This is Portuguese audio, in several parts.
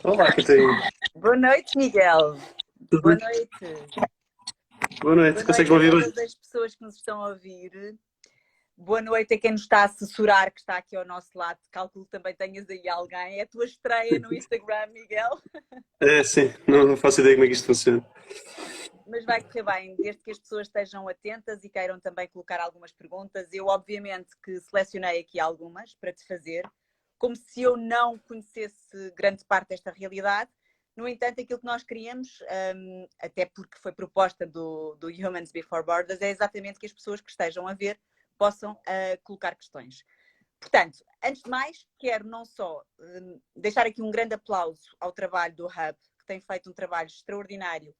Olá, Catarina. Boa noite, Miguel. Tudo Boa bem? noite. Boa noite. Boa Consegues noite me a ouvir hoje? todas as pessoas que nos estão a ouvir. Boa noite a quem nos está a assessorar, que está aqui ao nosso lado. Calculo que também tenhas aí alguém. É a tua estreia no Instagram, Miguel. É, sim. Não faço ideia como é que isto funciona. Mas vai correr bem, desde que as pessoas estejam atentas e queiram também colocar algumas perguntas. Eu, obviamente, que selecionei aqui algumas para te fazer, como se eu não conhecesse grande parte desta realidade. No entanto, aquilo que nós queríamos, até porque foi proposta do Humans Before Borders, é exatamente que as pessoas que estejam a ver possam colocar questões. Portanto, antes de mais, quero não só deixar aqui um grande aplauso ao trabalho do Hub, que tem feito um trabalho extraordinário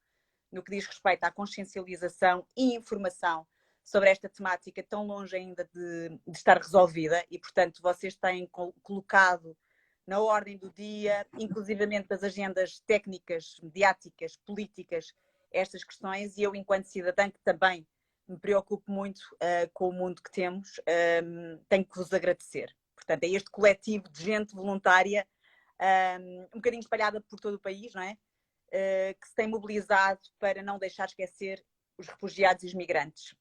no que diz respeito à consciencialização e informação sobre esta temática tão longe ainda de estar resolvida e, portanto, vocês têm colocado na ordem do dia, inclusivamente das agendas técnicas, mediáticas, políticas, estas questões, e eu, enquanto cidadã, que também me preocupo muito com o mundo que temos, tenho que vos agradecer. Portanto, é este coletivo de gente voluntária, um bocadinho espalhada por todo o país, não é? Que se tem mobilizado para não deixar esquecer os refugiados e os migrantes.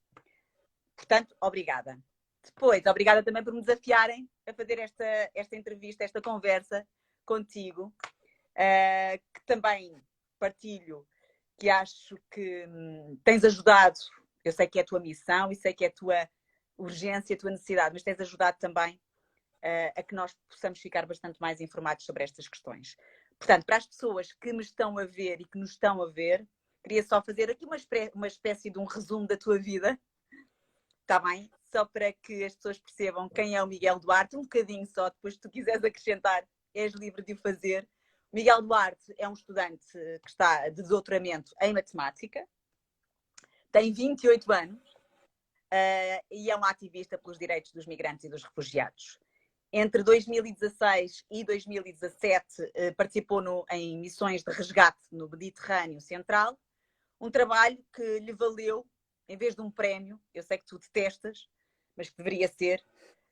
Portanto, obrigada. Depois, obrigada também por me desafiarem a fazer esta entrevista, esta conversa contigo, que também partilho, que acho que tens ajudado. Eu sei que é a tua missão e sei que é a tua urgência, a tua necessidade, mas tens ajudado também a que nós possamos ficar bastante mais informados sobre estas questões. Portanto, para as pessoas que me estão a ver e que nos estão a ver, queria só fazer aqui uma espécie de um resumo da tua vida, está bem? Só para que as pessoas percebam quem é o Miguel Duarte, um bocadinho só, depois se tu quiseres acrescentar, és livre de o fazer. O Miguel Duarte é um estudante que está de doutoramento em matemática, tem 28 anos e é um ativista pelos direitos dos migrantes e dos refugiados. Entre 2016 e 2017 participou em missões de resgate no Mediterrâneo Central, um trabalho que lhe valeu, em vez de um prémio, eu sei que tu detestas, mas que deveria ser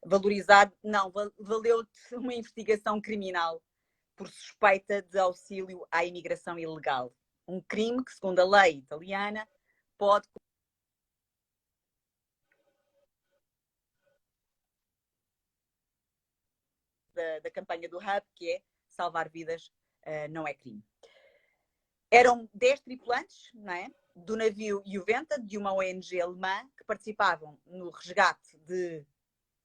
valorizado, não, valeu-te uma investigação criminal por suspeita de auxílio à imigração ilegal. Um crime que, segundo a lei italiana, pode da campanha do Hub, que é salvar vidas não é crime. Eram 10 tripulantes, não é? Do navio Juventa, de uma ONG alemã, que participavam no resgate de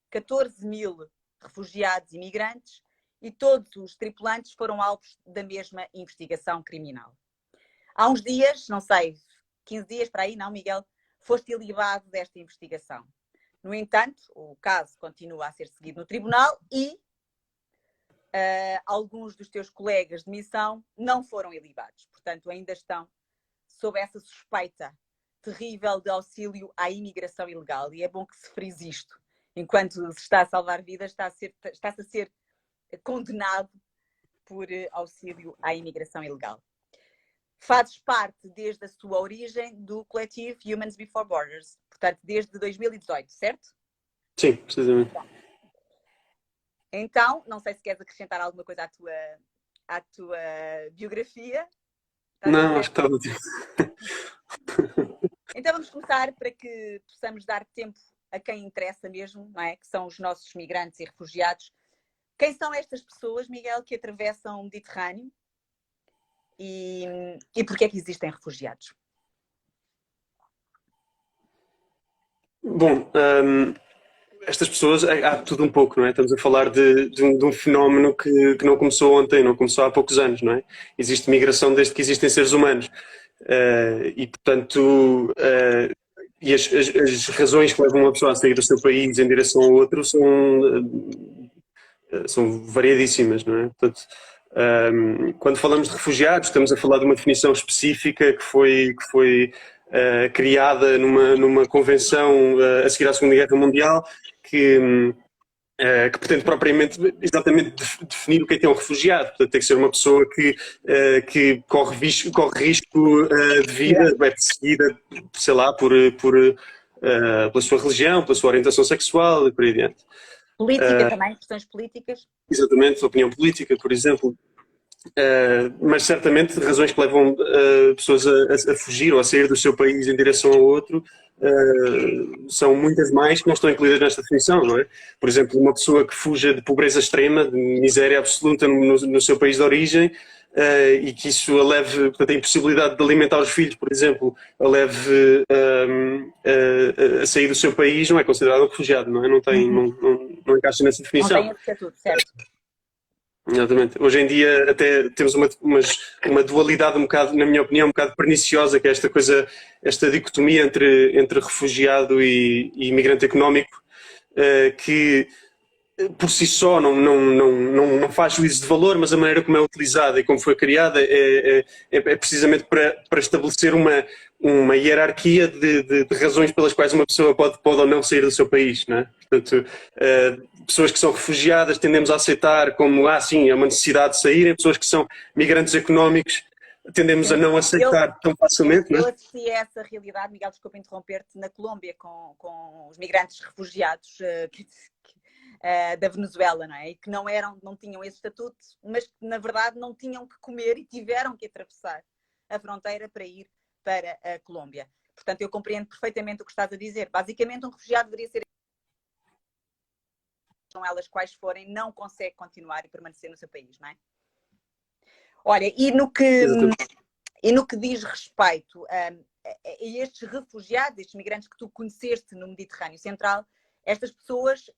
14 mil refugiados e imigrantes, e todos os tripulantes foram alvos da mesma investigação criminal. Há uns dias, não sei, 15 dias para aí, não, Miguel, foste ilibado desta investigação. No entanto, o caso continua a ser seguido no tribunal e alguns dos teus colegas de missão não foram ilibados. Portanto, ainda estão sob essa suspeita terrível de auxílio à imigração ilegal. E é bom que se frise isto. Enquanto se está a salvar vidas, está-se a ser condenado por auxílio à imigração ilegal. Fazes parte, desde a sua origem, do coletivo Humans Before Borders. Portanto, desde 2018, certo? Sim, precisamente. Então, não sei se queres acrescentar alguma coisa à tua biografia. Não, acho que está ótimo. Então vamos começar para que possamos dar tempo a quem interessa mesmo, não é? Que são os nossos migrantes e refugiados. Quem são estas pessoas, Miguel, que atravessam o Mediterrâneo e porquê é que existem refugiados? Bom, estas pessoas, há tudo um pouco, não é? Estamos a falar de um fenómeno que não começou ontem, não começou há poucos anos, não é? Existe migração desde que existem seres humanos. E, portanto, e as razões que levam uma pessoa a sair do seu país em direção ao outro são variadíssimas, não é? Portanto, quando falamos de refugiados, estamos a falar de uma definição específica que foi criada numa convenção a seguir à Segunda Guerra Mundial que pretende propriamente exatamente definir o que é um refugiado. Portanto, tem que ser uma pessoa que corre risco de vida, é perseguida, sei lá, pela sua religião, pela sua orientação sexual e por aí adiante. Política também, questões políticas. Exatamente, opinião política, por exemplo. Mas certamente razões que levam pessoas a fugir ou a sair do seu país em direção ao outro são muitas mais que não estão incluídas nesta definição, não é? Por exemplo, uma pessoa que fuja de pobreza extrema, de miséria absoluta no seu país de origem, e que isso a leve, portanto, a impossibilidade de alimentar os filhos, por exemplo, a leve a sair do seu país, não é considerado um refugiado, não é? Não encaixa nessa definição. Não tem esse estatuto, certo? Exatamente. Hoje em dia até temos uma dualidade um bocado, na minha opinião, um bocado perniciosa, que é esta coisa, esta dicotomia entre refugiado e imigrante económico, que por si só não faz juízo de valor, mas a maneira como é utilizada e como foi criada é precisamente para estabelecer uma hierarquia de razões pelas quais uma pessoa pode ou não sair do seu país, não é? Portanto, pessoas que são refugiadas tendemos a aceitar como, sim, é uma necessidade de saírem, pessoas que são migrantes económicos tendemos a não aceitar tão facilmente. Eu assisti a essa realidade, Miguel, desculpa interromper-te, na Colômbia com os migrantes refugiados da Venezuela, não é? E que não tinham esse estatuto, mas que na verdade não tinham que comer e tiveram que atravessar a fronteira para ir para a Colômbia. Portanto, eu compreendo perfeitamente o que estás a dizer. Basicamente, um refugiado deveria ser, são elas quais forem, não consegue continuar e permanecer no seu país, não é? Olha, e no que diz respeito a estes refugiados, estes migrantes que tu conheceste no Mediterrâneo Central, estas pessoas,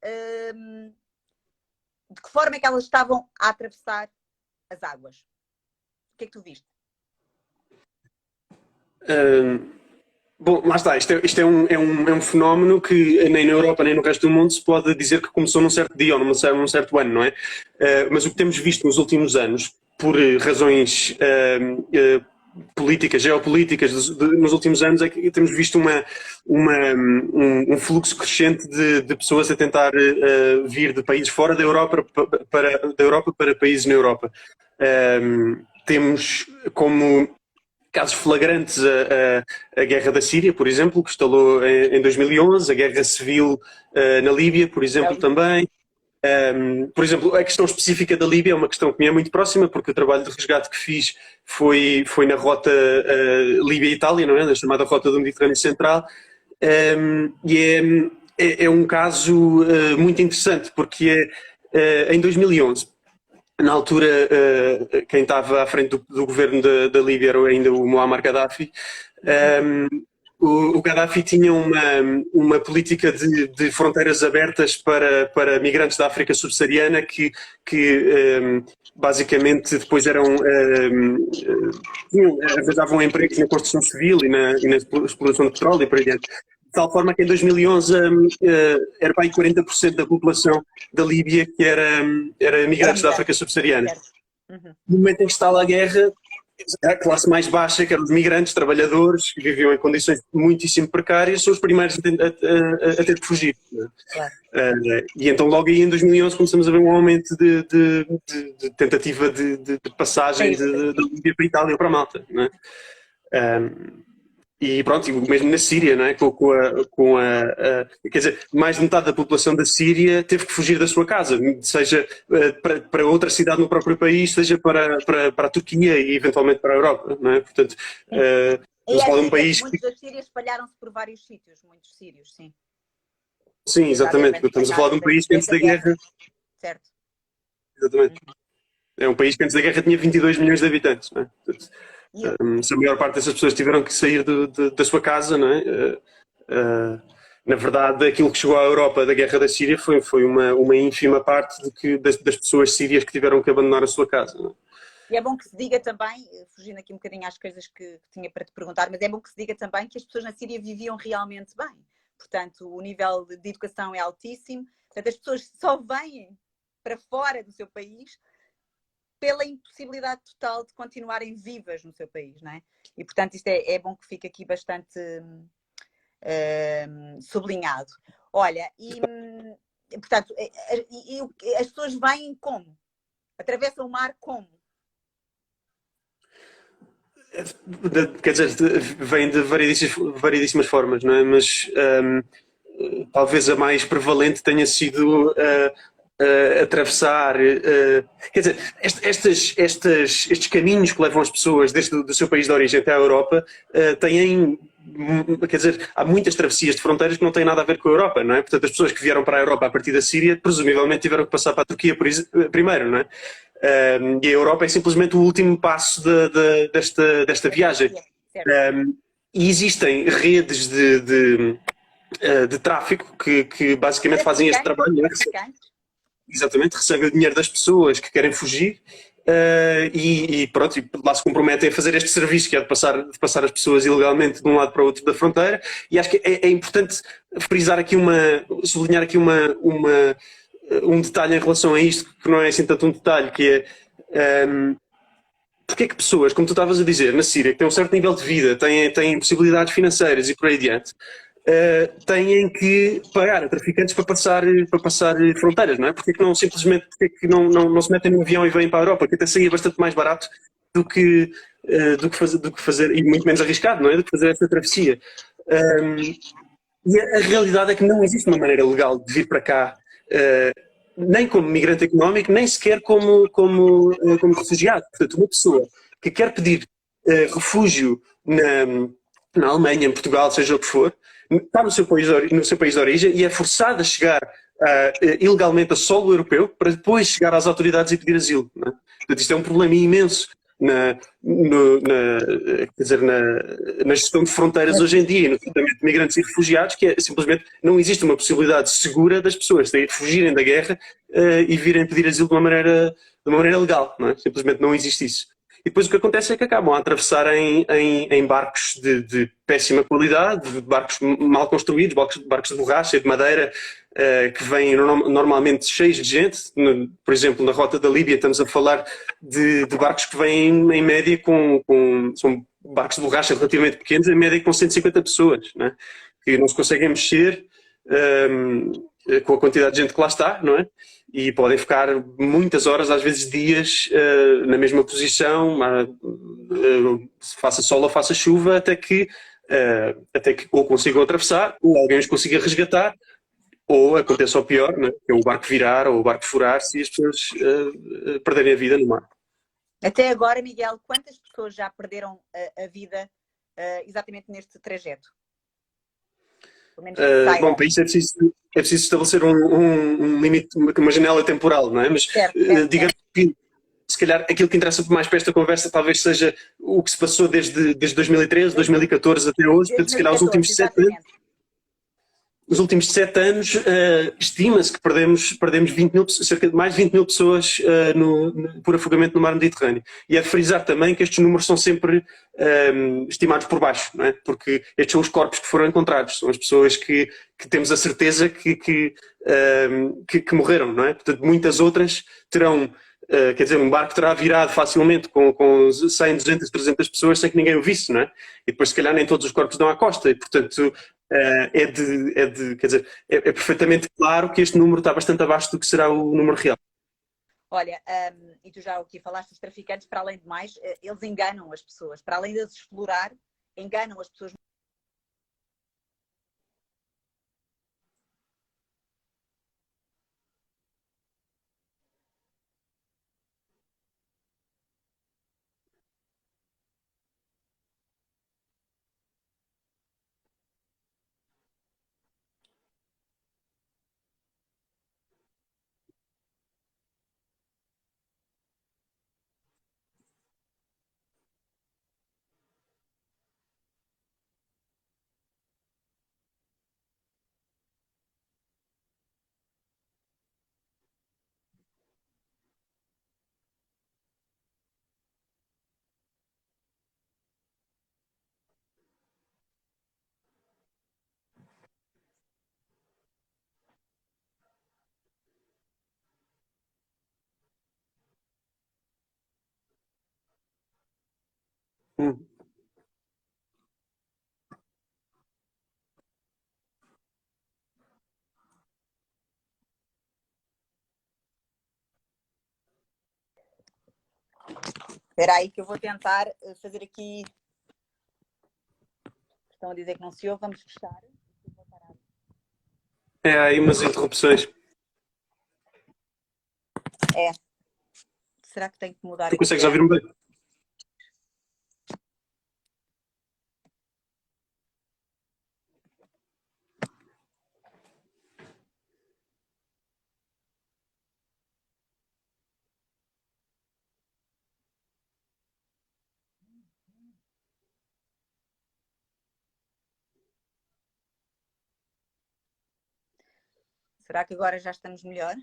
de que forma é que elas estavam a atravessar as águas? O que é que tu viste? Bom, lá está, isto é um fenómeno que nem na Europa nem no resto do mundo se pode dizer que começou num certo dia ou num certo ano, não é? Mas o que temos visto nos últimos anos, por razões políticas, geopolíticas, nos últimos anos, é que temos visto um fluxo crescente de pessoas a tentar vir de países fora da Europa para países na Europa. Temos como casos flagrantes a guerra da Síria, por exemplo, que estalou em 2011, a guerra civil na Líbia, por exemplo, também. Por exemplo, a questão específica da Líbia é uma questão que me é muito próxima, porque o trabalho de resgate que fiz foi na rota Líbia-Itália, não é? Na chamada rota do Mediterrâneo Central, e é um caso muito interessante, porque em 2011, na altura, quem estava à frente do governo da Líbia era ainda o Muammar Gaddafi. O Gaddafi tinha uma política de fronteiras abertas para migrantes da África subsaariana que basicamente depois arranjavam empregos na construção civil e na exploração de petróleo e por aí adiante. De tal forma que em 2011 era para aí 40% da população da Líbia que era migrantes da África subsaariana. No momento em que está lá a guerra, a classe mais baixa, que eram os migrantes, trabalhadores, que viviam em condições muitíssimo precárias, são os primeiros a ter que fugir. E então logo aí em 2011 começamos a ver um aumento de tentativa de passagem da Líbia para a Itália ou para a Malta. Não é? E pronto, mesmo na Síria, não é? Quer dizer, mais de metade da população da Síria teve que fugir da sua casa, seja para outra cidade no próprio país, seja para a Turquia e eventualmente para a Europa, não é? Portanto, vamos falar de um país muitos da Síria espalharam-se por vários sítios, muitos sírios, sim. Sim, exatamente. Estamos a falar de um país que antes da guerra... Certo. Exatamente. É um país que antes da guerra tinha 22 milhões de habitantes, não é? Portanto, se a maior parte dessas pessoas tiveram que sair da sua casa, não é? Na verdade, aquilo que chegou à Europa da guerra da Síria foi uma ínfima parte das pessoas sírias que tiveram que abandonar a sua casa. Não é? E é bom que se diga também, fugindo aqui um bocadinho às coisas que tinha para te perguntar, mas é bom que se diga também que as pessoas na Síria viviam realmente bem. Portanto, o nível de educação é altíssimo. Portanto, as pessoas só vêm para fora do seu país pela impossibilidade total de continuarem vivas no seu país, não é? E, portanto, isto é bom que fique aqui bastante sublinhado. Olha, portanto, as pessoas vêm como? Atravessam o mar como? Quer dizer, vem de variedíssimas formas, não é? Mas talvez a mais prevalente tenha sido atravessar. Quer dizer, estes caminhos que levam as pessoas desde o do seu país de origem até à Europa têm. Quer dizer, há muitas travessias de fronteiras que não têm nada a ver com a Europa, não é? Portanto, as pessoas que vieram para a Europa a partir da Síria, presumivelmente tiveram que passar para a Turquia primeiro, não é? E a Europa é simplesmente o último passo desta viagem. E existem redes de tráfico que basicamente fazem este trabalho, não é? Exatamente, recebem o dinheiro das pessoas que querem fugir e pronto, e lá se comprometem a fazer este serviço que é de passar as pessoas ilegalmente de um lado para o outro da fronteira. E acho que é importante frisar aqui sublinhar aqui um detalhe em relação a isto, que não é assim tanto um detalhe, que é porque é que pessoas, como tu estavas a dizer, na Síria, que têm um certo nível de vida, têm possibilidades financeiras e por aí adiante, têm que pagar a traficantes para passar fronteiras, não é? Porque é que não simplesmente não se metem num avião e vêm para a Europa, que até seria bastante mais barato do que, do que fazer, e muito menos arriscado, não é? Do que fazer essa travessia. E a realidade é que não existe uma maneira legal de vir para cá, nem como migrante económico, nem sequer como refugiado. Portanto, uma pessoa que quer pedir refúgio na Alemanha, em Portugal, seja o que for, está no seu país de origem e é forçado a chegar ilegalmente a solo europeu para depois chegar às autoridades e pedir asilo. Não é? Portanto, isto é um problema imenso na, quer dizer, na gestão de fronteiras hoje em dia e no tratamento de migrantes e refugiados, que é simplesmente não existe uma possibilidade segura das pessoas de fugirem da guerra e virem pedir asilo de uma maneira legal. Não é? Simplesmente não existe isso. E depois o que acontece é que acabam a atravessar em barcos de péssima qualidade, de barcos mal construídos, barcos de borracha e de madeira, que vêm normalmente cheios de gente. Por exemplo, na rota da Líbia estamos a falar de barcos que vêm em média são barcos de borracha relativamente pequenos, em média com 150 pessoas, né? Que não se conseguem mexer com a quantidade de gente que lá está, não é? E podem ficar muitas horas, às vezes dias, na mesma posição, faça sol ou faça chuva, até que ou consigam atravessar, ou alguém os consiga resgatar, ou aconteça o pior, né? Que é o barco virar ou o barco furar-se e as pessoas perderem a vida no mar. Até agora, Miguel, quantas pessoas já perderam a vida exatamente neste trajeto? Pelo menos que saiba. Bom, para isso é preciso estabelecer um limite, uma janela temporal, não é? Mas Certo, certo, digamos que se calhar aquilo que interessa mais para esta conversa talvez seja o que se passou desde 2013, 2014 até hoje, portanto, se calhar os últimos 7 anos. exatamente. Nos últimos 7 anos, estima-se que perdemos 20 mil, cerca de mais de 20 mil pessoas por afogamento no mar Mediterrâneo. E é de frisar também que estes números são sempre estimados por baixo, não é? Porque estes são os corpos que foram encontrados, são as pessoas que temos a certeza que morreram, não é? Portanto, muitas outras terão. Quer dizer, um barco terá virado facilmente com 100, 200, 300 pessoas sem que ninguém o visse, não é? E depois, se calhar, nem todos os corpos dão à costa. E, portanto, quer dizer, é perfeitamente claro que este número está bastante abaixo do que será o número real. Olha, e tu já aqui falaste dos traficantes, para além de mais, eles enganam as pessoas. Para além de as explorar, enganam as pessoas. Hum. Espera aí que eu vou tentar fazer aqui. Estão a dizer que não se ouve, vamos fechar. É, há aí umas interrupções. É. Será que tenho que mudar Tu aqui? consegues ouvir-me bem? Será que agora já estamos melhor?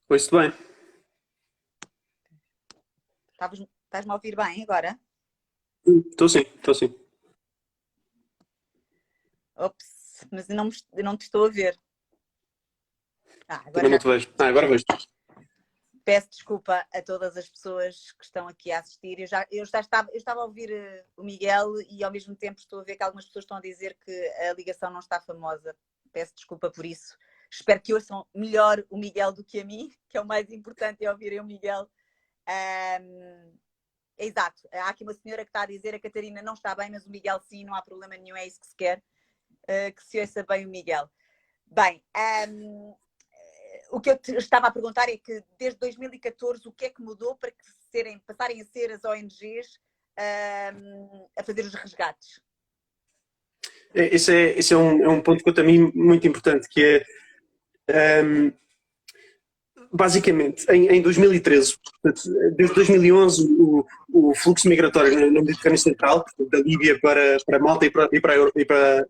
Ouço-te bem. Estás-me a ouvir bem agora? Estou sim, estou sim. Ops, mas eu não te estou a ver. Agora Também não já. te vejo. Agora vejo. Peço desculpa a todas as pessoas que estão aqui a assistir. Eu estava a ouvir o Miguel e ao mesmo tempo estou a ver que algumas pessoas estão a dizer que a ligação não está famosa. Peço desculpa por isso. Espero que ouçam melhor o Miguel do que a mim, que é o mais importante, é ouvirem o Miguel. Exato. Há aqui uma senhora que está a dizer a Catarina não está bem, mas o Miguel sim, não há problema nenhum, é isso que se quer. Que se ouça bem o Miguel. Bem, o que eu te estava a perguntar é que desde 2014 o que é que mudou para que passarem a ser as ONGs a fazer os resgates? Esse é um ponto que eu também muito importante, que é basicamente em 2013, portanto, desde 2011 o fluxo migratório no Mediterrâneo Central, portanto, da Líbia para Malta e para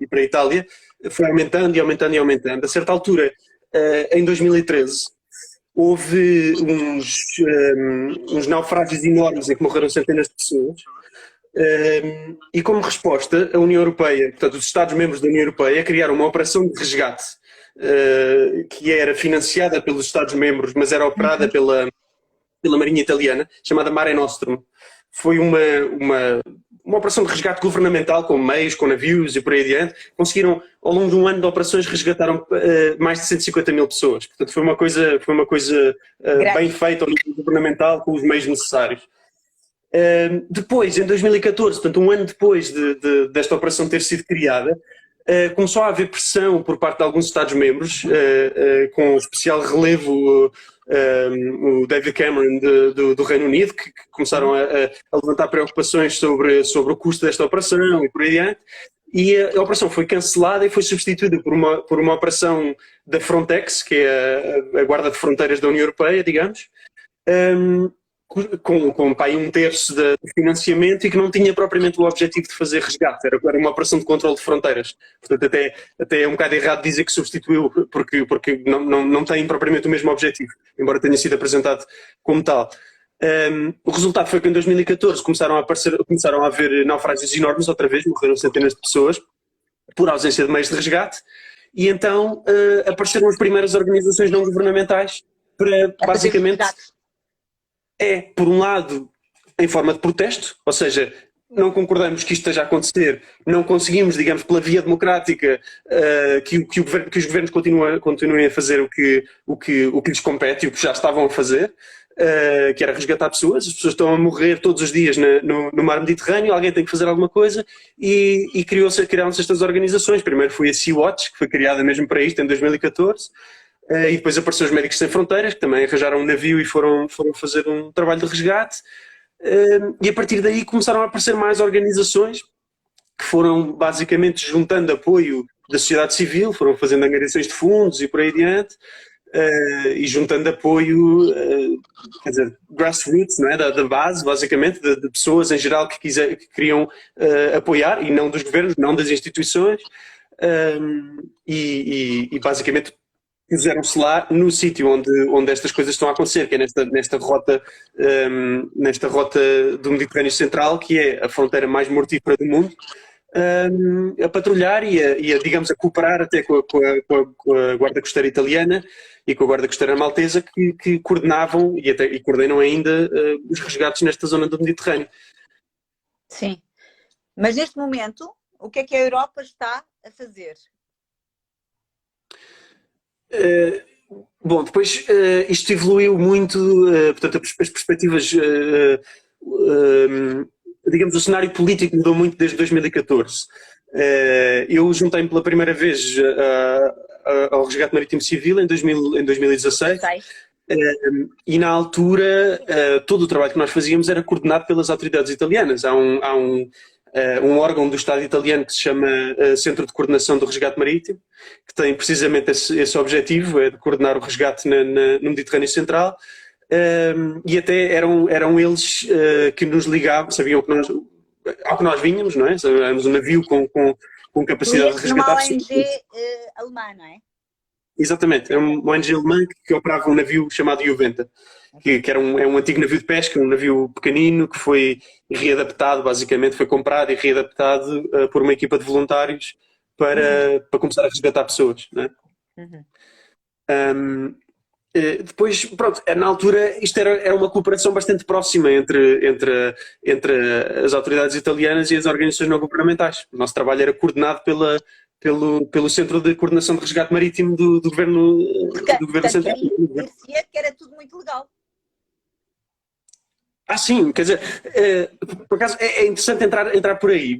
a Itália, foi aumentando e aumentando e aumentando. A certa altura, em 2013, houve uns naufrágios enormes em que morreram centenas de pessoas. E como resposta, a União Europeia, portanto, os Estados-membros da União Europeia, criaram uma operação de resgate que era financiada pelos Estados-membros, mas era operada pela Marinha Italiana, chamada Mare Nostrum. Foi uma operação de resgate governamental, com meios, com navios e por aí adiante. Conseguiram, ao longo de um ano de operações, resgataram mais de 150 mil pessoas. Portanto, foi uma coisa bem feita ao nível governamental, com os meios necessários. Depois, em 2014, portanto, um ano depois desta operação ter sido criada, começou a haver pressão por parte de alguns Estados-membros, com especial relevo o David Cameron do Reino Unido, que começaram a levantar preocupações sobre o custo desta operação e por aí adiante. E a operação foi cancelada e foi substituída por uma operação da Frontex, que é a Guarda de Fronteiras da União Europeia, digamos, com pá, um terço de financiamento e que não tinha propriamente o objetivo de fazer resgate, era uma operação de controle de fronteiras. Portanto, até é um bocado errado dizer que substituiu, porque não tem propriamente o mesmo objetivo, embora tenha sido apresentado como tal. O resultado foi que em 2014 começaram a haver naufrágios enormes, outra vez, morreram centenas de pessoas por ausência de meios de resgate, e então apareceram as primeiras organizações não governamentais para, basicamente, por um lado, em forma de protesto, ou seja, não concordamos que isto esteja a acontecer, não conseguimos, digamos, pela via democrática, que os governos continuem a fazer o que lhes compete e o que já estavam a fazer, que era resgatar pessoas. As pessoas estão a morrer todos os dias no mar Mediterrâneo, alguém tem que fazer alguma coisa, e criaram-se estas organizações. Primeiro foi a Sea-Watch, que foi criada mesmo para isto, em 2014, e depois apareceu os Médicos Sem Fronteiras, que também arranjaram um navio e foram fazer um trabalho de resgate. E a partir daí começaram a aparecer mais organizações que foram basicamente juntando apoio da sociedade civil, foram fazendo angariações de fundos e por aí adiante, e juntando apoio, quer dizer, grassroots, não é? da base, basicamente, de pessoas em geral que queriam apoiar, e não dos governos, não das instituições, e basicamente puseram-se lá no sítio onde estas coisas estão a acontecer, que é nesta rota do Mediterrâneo Central, que é a fronteira mais mortífera do mundo, a patrulhar e digamos, a cooperar até com a Guarda Costeira Italiana e com a Guarda Costeira Maltesa, que coordenavam e coordenam ainda os resgates nesta zona do Mediterrâneo. Sim. Mas neste momento, o que é que a Europa está a fazer? Bom, depois isto evoluiu muito, portanto as perspectivas, digamos, o cenário político mudou muito desde 2014. Eu juntei-me pela primeira vez ao Resgate Marítimo Civil em 2016. E na altura, todo o trabalho que nós fazíamos era coordenado pelas autoridades italianas. Há um órgão do Estado italiano que se chama Centro de Coordenação do Resgate Marítimo, que tem precisamente esse objetivo, é de coordenar o resgate no Mediterrâneo Central. E até eram eles que nos ligavam, sabiam ao que nós vinhamos, não é? Éramos um navio com capacidade de resgatar pessoas. Uma ONG alemã, não é? Exatamente, é uma ONG alemã que operava um navio chamado Juventa, que é um antigo navio de pesca, um navio pequenino que foi readaptado, basicamente, foi comprado e readaptado por uma equipa de voluntários para começar a resgatar pessoas, não é? Depois, pronto, na altura isto era uma cooperação bastante próxima entre as autoridades italianas e as organizações não governamentais. O nosso trabalho era coordenado pelo Centro de Coordenação de Resgate Marítimo do Governo Central. Parecia que era tudo muito legal. Sim, quer dizer, por acaso é interessante entrar por aí,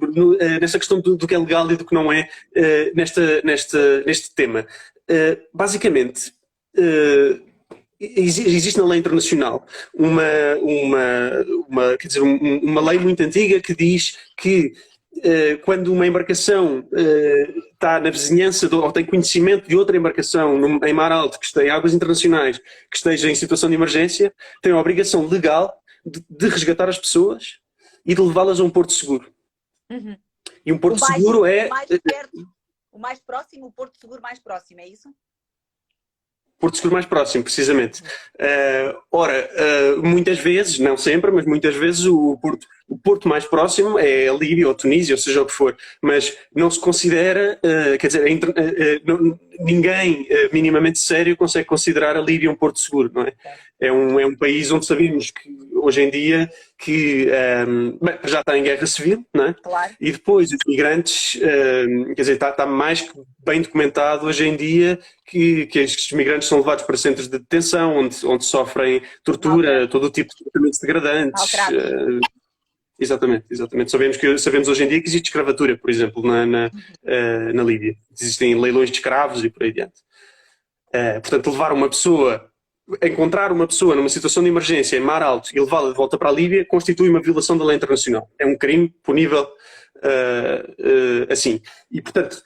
nessa questão do que é legal e do que não é, neste tema. Basicamente, existe na lei internacional quer dizer, uma lei muito antiga que diz que quando uma embarcação está na vizinhança ou tem conhecimento de outra embarcação em mar alto, que esteja em águas internacionais, que esteja em situação de emergência, tem a obrigação legal de resgatar as pessoas e de levá-las a um porto seguro. E um porto seguro é... O mais próximo, o porto seguro mais próximo, é isso? Porto seguro mais próximo, precisamente. Muitas vezes, não sempre, mas muitas vezes o porto mais próximo é a Líbia ou a Tunísia, ou seja o que for, mas não se considera, quer dizer, ninguém minimamente sério consegue considerar a Líbia um porto seguro, não é? É um país onde sabemos que hoje em dia já está em guerra civil, não é? Claro. E depois os migrantes, quer dizer, está mais que bem documentado hoje em dia que estes migrantes são levados para centros de detenção onde sofrem tortura, todo o tipo de tratamentos degradantes. Exatamente. Sabemos hoje em dia que existe escravatura, por exemplo, na Líbia. Existem leilões de escravos e por aí adiante. Portanto, encontrar uma pessoa numa situação de emergência em mar alto e levá-la de volta para a Líbia constitui uma violação da lei internacional. É um crime punível assim. E, portanto,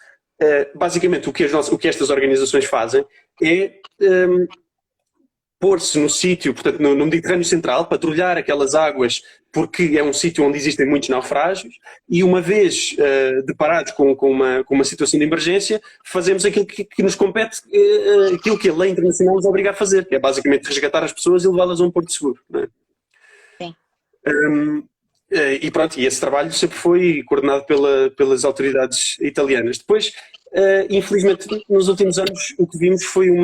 basicamente o que estas organizações fazem é pôr-se no sítio, portanto no Mediterrâneo Central, patrulhar aquelas águas porque é um sítio onde existem muitos naufrágios e uma vez deparados com uma situação de emergência, fazemos aquilo que nos compete, aquilo que a lei internacional nos obriga a fazer, que é basicamente resgatar as pessoas e levá-las a um porto seguro. Não é? Sim. E pronto, e esse trabalho sempre foi coordenado pelas autoridades italianas. Depois, infelizmente, nos últimos anos o que vimos foi um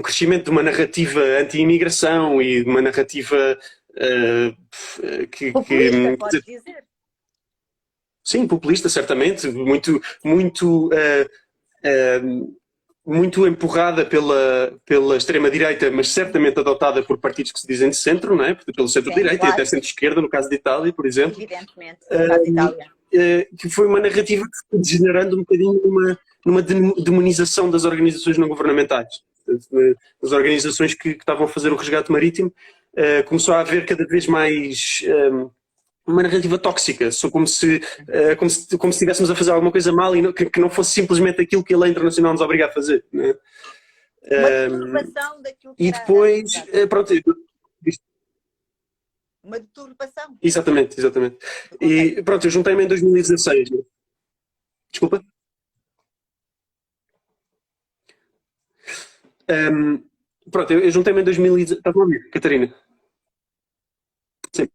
crescimento de uma narrativa anti-imigração e de uma narrativa populista, pode dizer. Sim, populista, certamente, muito empurrada pela extrema-direita, mas certamente adotada por partidos que se dizem de centro, não é? Pelo centro-direita, claro. E até centro-esquerda, no caso de Itália, por exemplo. Evidentemente, no caso de Itália. Que foi uma narrativa que foi degenerando um bocadinho numa demonização das organizações não governamentais. Das organizações que estavam a fazer o resgate marítimo, começou a haver cada vez mais uma narrativa tóxica, como se estivéssemos a fazer alguma coisa mal e que não fosse simplesmente aquilo que a lei internacional nos obriga a fazer. Né? Uma deturpação daquilo que e depois, pronto. Uma deturpação. Exatamente. E pronto, eu juntei-me em 2016. Né? Desculpa? Pronto, eu juntei-me em 2016. Estás a ouvir, Catarina? Sim.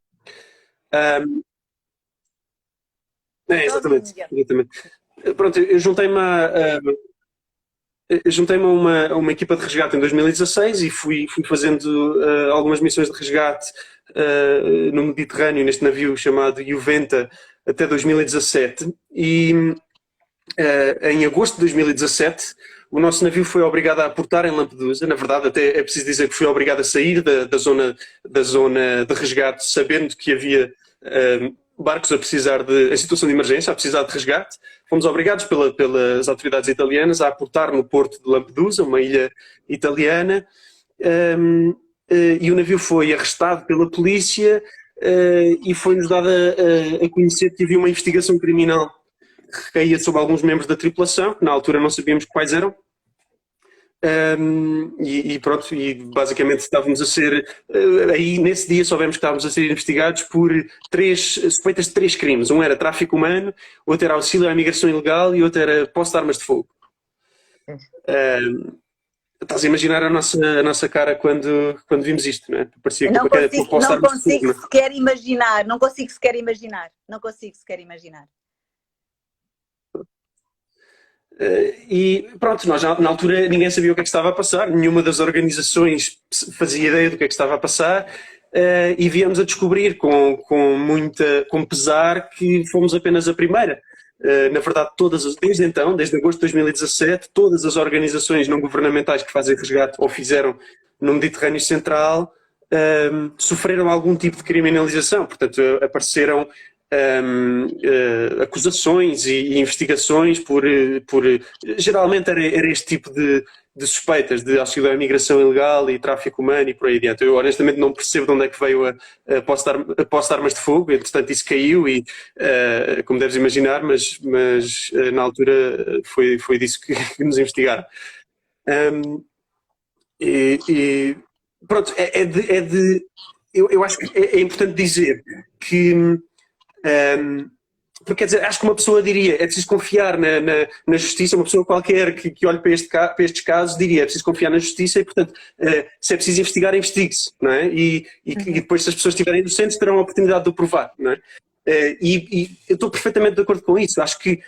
Exatamente. Pronto, eu juntei-me a uma equipa de resgate em 2016 e fui fazendo algumas missões de resgate no Mediterrâneo, neste navio chamado Juventa, até 2017. E em agosto de 2017 o nosso navio foi obrigado a aportar em Lampedusa. Na verdade, até é preciso dizer que foi obrigado a sair da zona de resgate, sabendo que havia barcos a precisar em situação de emergência, a precisar de resgate. Fomos obrigados pelas autoridades italianas a aportar no porto de Lampedusa, uma ilha italiana, e o navio foi arrestado pela polícia e foi-nos dado a conhecer que havia uma investigação criminal que recaía sobre alguns membros da tripulação, que na altura não sabíamos quais eram. Pronto, e basicamente estávamos a ser, aí nesse dia soubemos que estávamos a ser investigados por suspeitas de 3 crimes. Um era tráfico humano, outro era auxílio à imigração ilegal e outro era posse de armas de fogo. Estás a imaginar a nossa cara quando vimos isto, não é? Parecia não que consigo sequer imaginar, não consigo sequer imaginar. E pronto, nós na altura ninguém sabia o que é que estava a passar, nenhuma das organizações fazia ideia do que é que estava a passar, e viemos a descobrir com pesar que fomos apenas a primeira. Na verdade, desde então, desde agosto de 2017, todas as organizações não governamentais que fazem resgate ou fizeram no Mediterrâneo Central sofreram algum tipo de criminalização, portanto apareceram acusações e investigações por geralmente era este tipo de suspeitas de auxílio à imigração ilegal e tráfico humano e por aí adiante. Eu honestamente não percebo de onde é que veio a posse de armas de fogo, entretanto isso caiu e como deves imaginar, mas na altura foi disso que nos investigaram. Pronto, eu acho que é importante dizer que porque quer dizer, acho que uma pessoa diria, é preciso confiar na justiça, uma pessoa qualquer que olhe para estes casos diria, é preciso confiar na justiça e, portanto, se é preciso investigar, investigue-se, não é? E depois, se as pessoas estiverem inocentes, terão a oportunidade de o provar, não é? E eu estou perfeitamente de acordo com isso. Acho que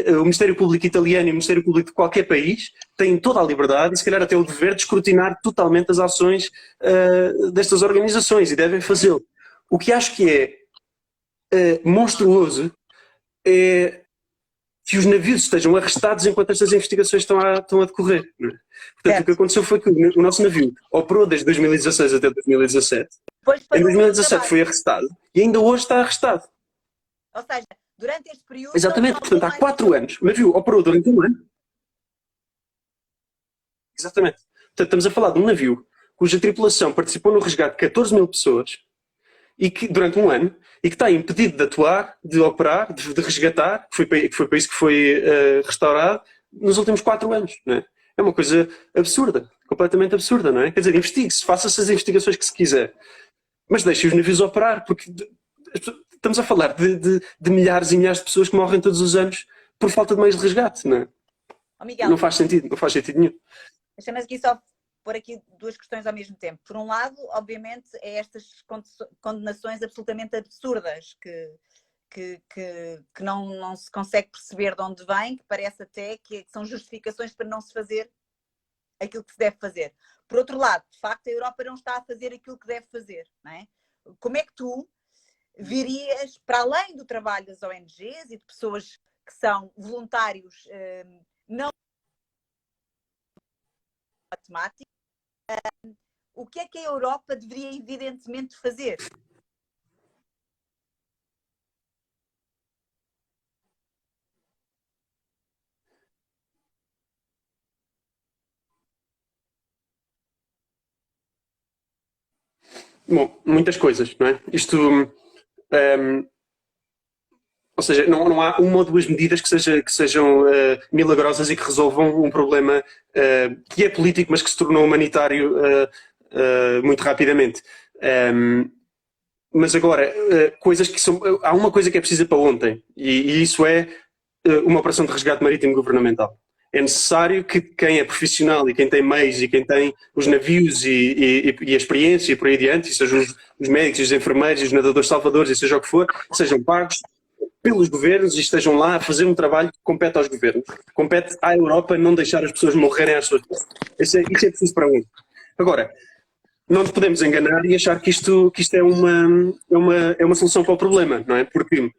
o Ministério Público italiano e o Ministério Público de qualquer país têm toda a liberdade e, se calhar, até o dever de escrutinar totalmente as ações destas organizações e devem fazê-lo. O que acho que é monstruoso é que os navios estejam arrestados enquanto estas investigações estão a decorrer. Não é? Portanto, o que aconteceu foi que o nosso navio operou desde 2016 até 2017. Em 2017 foi arrestado e ainda hoje está arrestado. Ou seja, durante este período... Exatamente, portanto, há 4 anos. O navio operou durante 1 ano. Exatamente. Portanto, estamos a falar de um navio cuja tripulação participou no resgate de 14 mil pessoas e que, durante 1 ano, e que está impedido de atuar, de operar, de resgatar, que foi para isso que foi restaurado, nos últimos 4 anos. Não é? É uma coisa absurda, completamente absurda, não é? Quer dizer, investigue-se, faça-se as investigações que se quiser, mas deixe os navios operar, porque estamos a falar de milhares e milhares de pessoas que morrem todos os anos por falta de meios de resgate, não é? Oh, Miguel, não faz sentido nenhum. Deixa-me aqui só pôr aqui 2 questões ao mesmo tempo. Por um lado, obviamente, é estas condenações absolutamente absurdas que não se consegue perceber de onde vêm, que parece até que são justificações para não se fazer aquilo que se deve fazer. Por outro lado, de facto, a Europa não está a fazer aquilo que deve fazer, não é? Como é que tu virias, para além do trabalho das ONGs e de pessoas que são voluntários não matemáticos, o que é que a Europa deveria evidentemente fazer? Bom, muitas coisas, não é? Isto, ou seja, não há uma ou 2 medidas que sejam milagrosas e que resolvam um problema que é político, mas que se tornou humanitário muito rapidamente. Mas agora, coisas que são... Há uma coisa que é precisa para ontem, e isso é uma operação de resgate marítimo governamental. É necessário que quem é profissional e quem tem meios e quem tem os navios e a experiência e por aí adiante, e sejam os médicos, os enfermeiros, os nadadores salvadores, e seja o que for, sejam pagos pelos governos e estejam lá a fazer um trabalho que compete aos governos. Compete à Europa não deixar as pessoas morrerem às suas mãos. Isso é preciso para um. Agora, não nos podemos enganar e achar que isto é uma solução para o problema, não é? Porque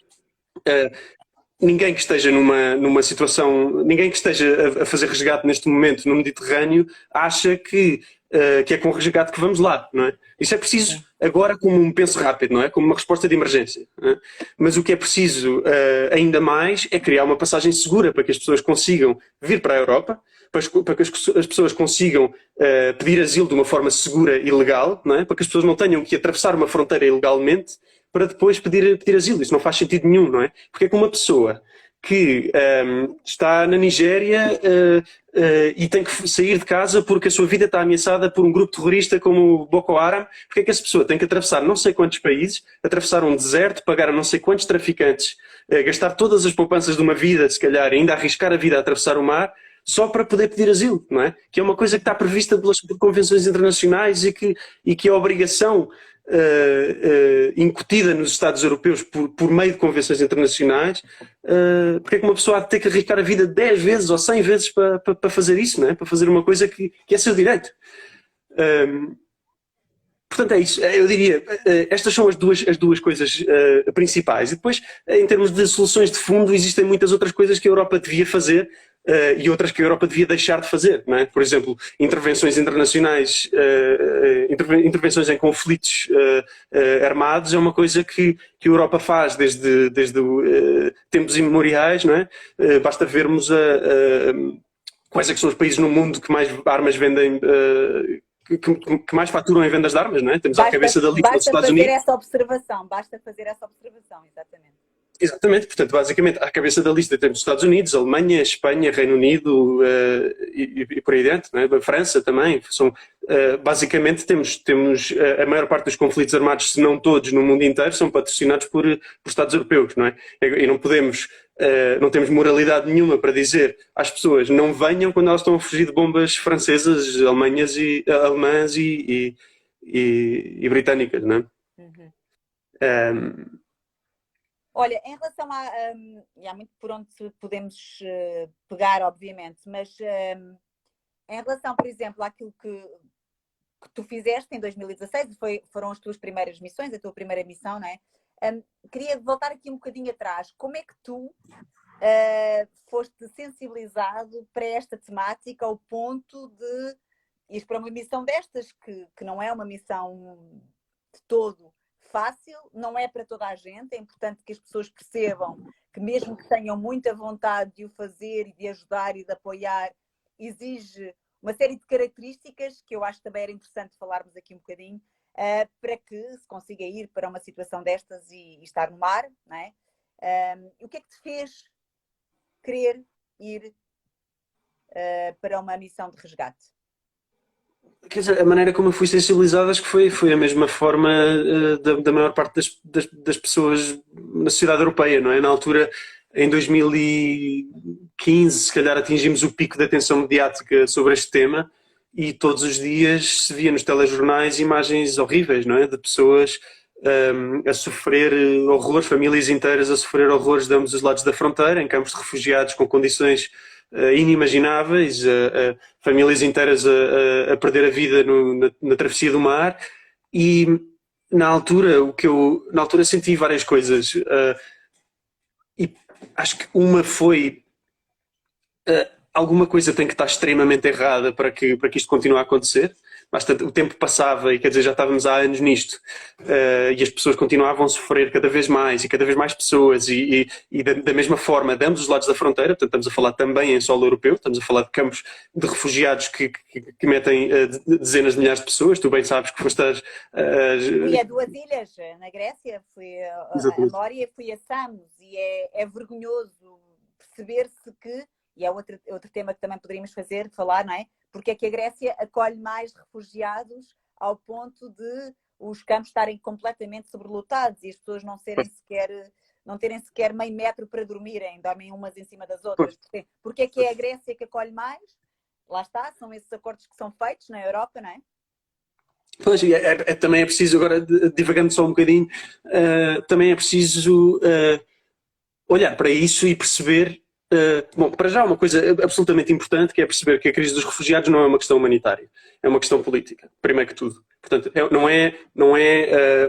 ninguém que esteja numa situação, ninguém que esteja a fazer resgate neste momento no Mediterrâneo acha que é com resgate que vamos lá, não é? Isso é preciso agora como um penso rápido, não é? Como uma resposta de emergência. Não é? Mas o que é preciso ainda mais é criar uma passagem segura para que as pessoas consigam vir para a Europa, para que as pessoas consigam pedir asilo de uma forma segura e legal, não é? Para que as pessoas não tenham que atravessar uma fronteira ilegalmente para depois pedir asilo. Isso não faz sentido nenhum, não é? Porque é que uma pessoa que está na Nigéria e tem que sair de casa porque a sua vida está ameaçada por um grupo terrorista como o Boko Haram, porque é que essa pessoa tem que atravessar não sei quantos países, atravessar um deserto, pagar a não sei quantos traficantes, gastar todas as poupanças de uma vida, se calhar, e ainda arriscar a vida a atravessar o mar, só para poder pedir asilo, não é? Que é uma coisa que está prevista pelas convenções internacionais e que é obrigação incutida nos Estados europeus por meio de convenções internacionais. Porque é que uma pessoa há de ter que arriscar a vida 10 vezes ou 100 vezes para fazer isso, não é? Para fazer uma coisa que é seu direito. Portanto, é isso. Eu diria, estas são as duas coisas principais. E depois, em termos de soluções de fundo, existem muitas outras coisas que a Europa devia fazer e outras que a Europa devia deixar de fazer, não é? Por exemplo, intervenções internacionais, intervenções em conflitos armados é uma coisa que a Europa faz desde tempos imemoriais, não é? Basta vermos quais é que são os países no mundo que mais armas vendem, que mais faturam em vendas de armas, não é? Temos à cabeça da lista dos Estados Unidos. Basta fazer essa observação, exatamente. Exatamente, portanto, basicamente, à cabeça da lista temos os Estados Unidos, Alemanha, Espanha, Reino Unido e por aí dentro, não é? A França também. Basicamente, temos a maior parte dos conflitos armados, se não todos, no mundo inteiro, são patrocinados por Estados europeus, não é? E não podemos, não temos moralidade nenhuma para dizer às pessoas não venham quando elas estão a fugir de bombas francesas, alemãs e britânicas, não é? Olha, em relação e há muito por onde podemos pegar, obviamente, mas em relação, por exemplo, àquilo que tu fizeste em 2016, foram as tuas primeiras missões, a tua primeira missão, não é? Queria voltar aqui um bocadinho atrás. Como é que tu foste sensibilizado para esta temática ao ponto de ir para uma missão destas, que não é uma missão de todo fácil, não é para toda a gente, é importante que as pessoas percebam que mesmo que tenham muita vontade de o fazer e de ajudar e de apoiar, exige uma série de características que eu acho que também era interessante falarmos aqui um bocadinho, para que se consiga ir para uma situação destas e estar no mar, não é? O que é que te fez querer ir para uma missão de resgate? Quer dizer, a maneira como eu fui sensibilizado acho que foi a mesma forma da maior parte das pessoas na sociedade europeia, não é? Na altura, em 2015, se calhar atingimos o pico de atenção mediática sobre este tema e todos os dias se via nos telejornais imagens horríveis, não é? De pessoas a sofrer horrores, famílias inteiras a sofrer horrores de ambos os lados da fronteira, em campos de refugiados com condições inimagináveis, famílias inteiras a perder a vida na travessia do mar. E na altura senti várias coisas, e acho que uma foi alguma coisa tem que estar extremamente errada para que isto continue a acontecer. Bastante, o tempo passava e, quer dizer, já estávamos há anos nisto, e as pessoas continuavam a sofrer cada vez mais e cada vez mais pessoas e da mesma forma de ambos os lados da fronteira. Portanto, estamos a falar também em solo europeu, estamos a falar de campos de refugiados que metem dezenas de milhares de pessoas. Tu bem sabes que foste Fui a duas ilhas, na Grécia, fui a Mória, fui a Samos, e é vergonhoso perceber-se que, e é outro tema que também poderíamos falar, não é? Porque é que a Grécia acolhe mais refugiados ao ponto de os campos estarem completamente sobrelotados e as pessoas não terem sequer meio metro para dormirem, dormem umas em cima das outras. Porque é que é a Grécia que acolhe mais? Lá está, são esses acordos que são feitos na Europa, não é? Pois, também é preciso, agora divagando só um bocadinho, também é preciso olhar para isso e perceber. Bom, para já uma coisa absolutamente importante, que é perceber que a crise dos refugiados não é uma questão humanitária, é uma questão política, primeiro que tudo. Portanto, não é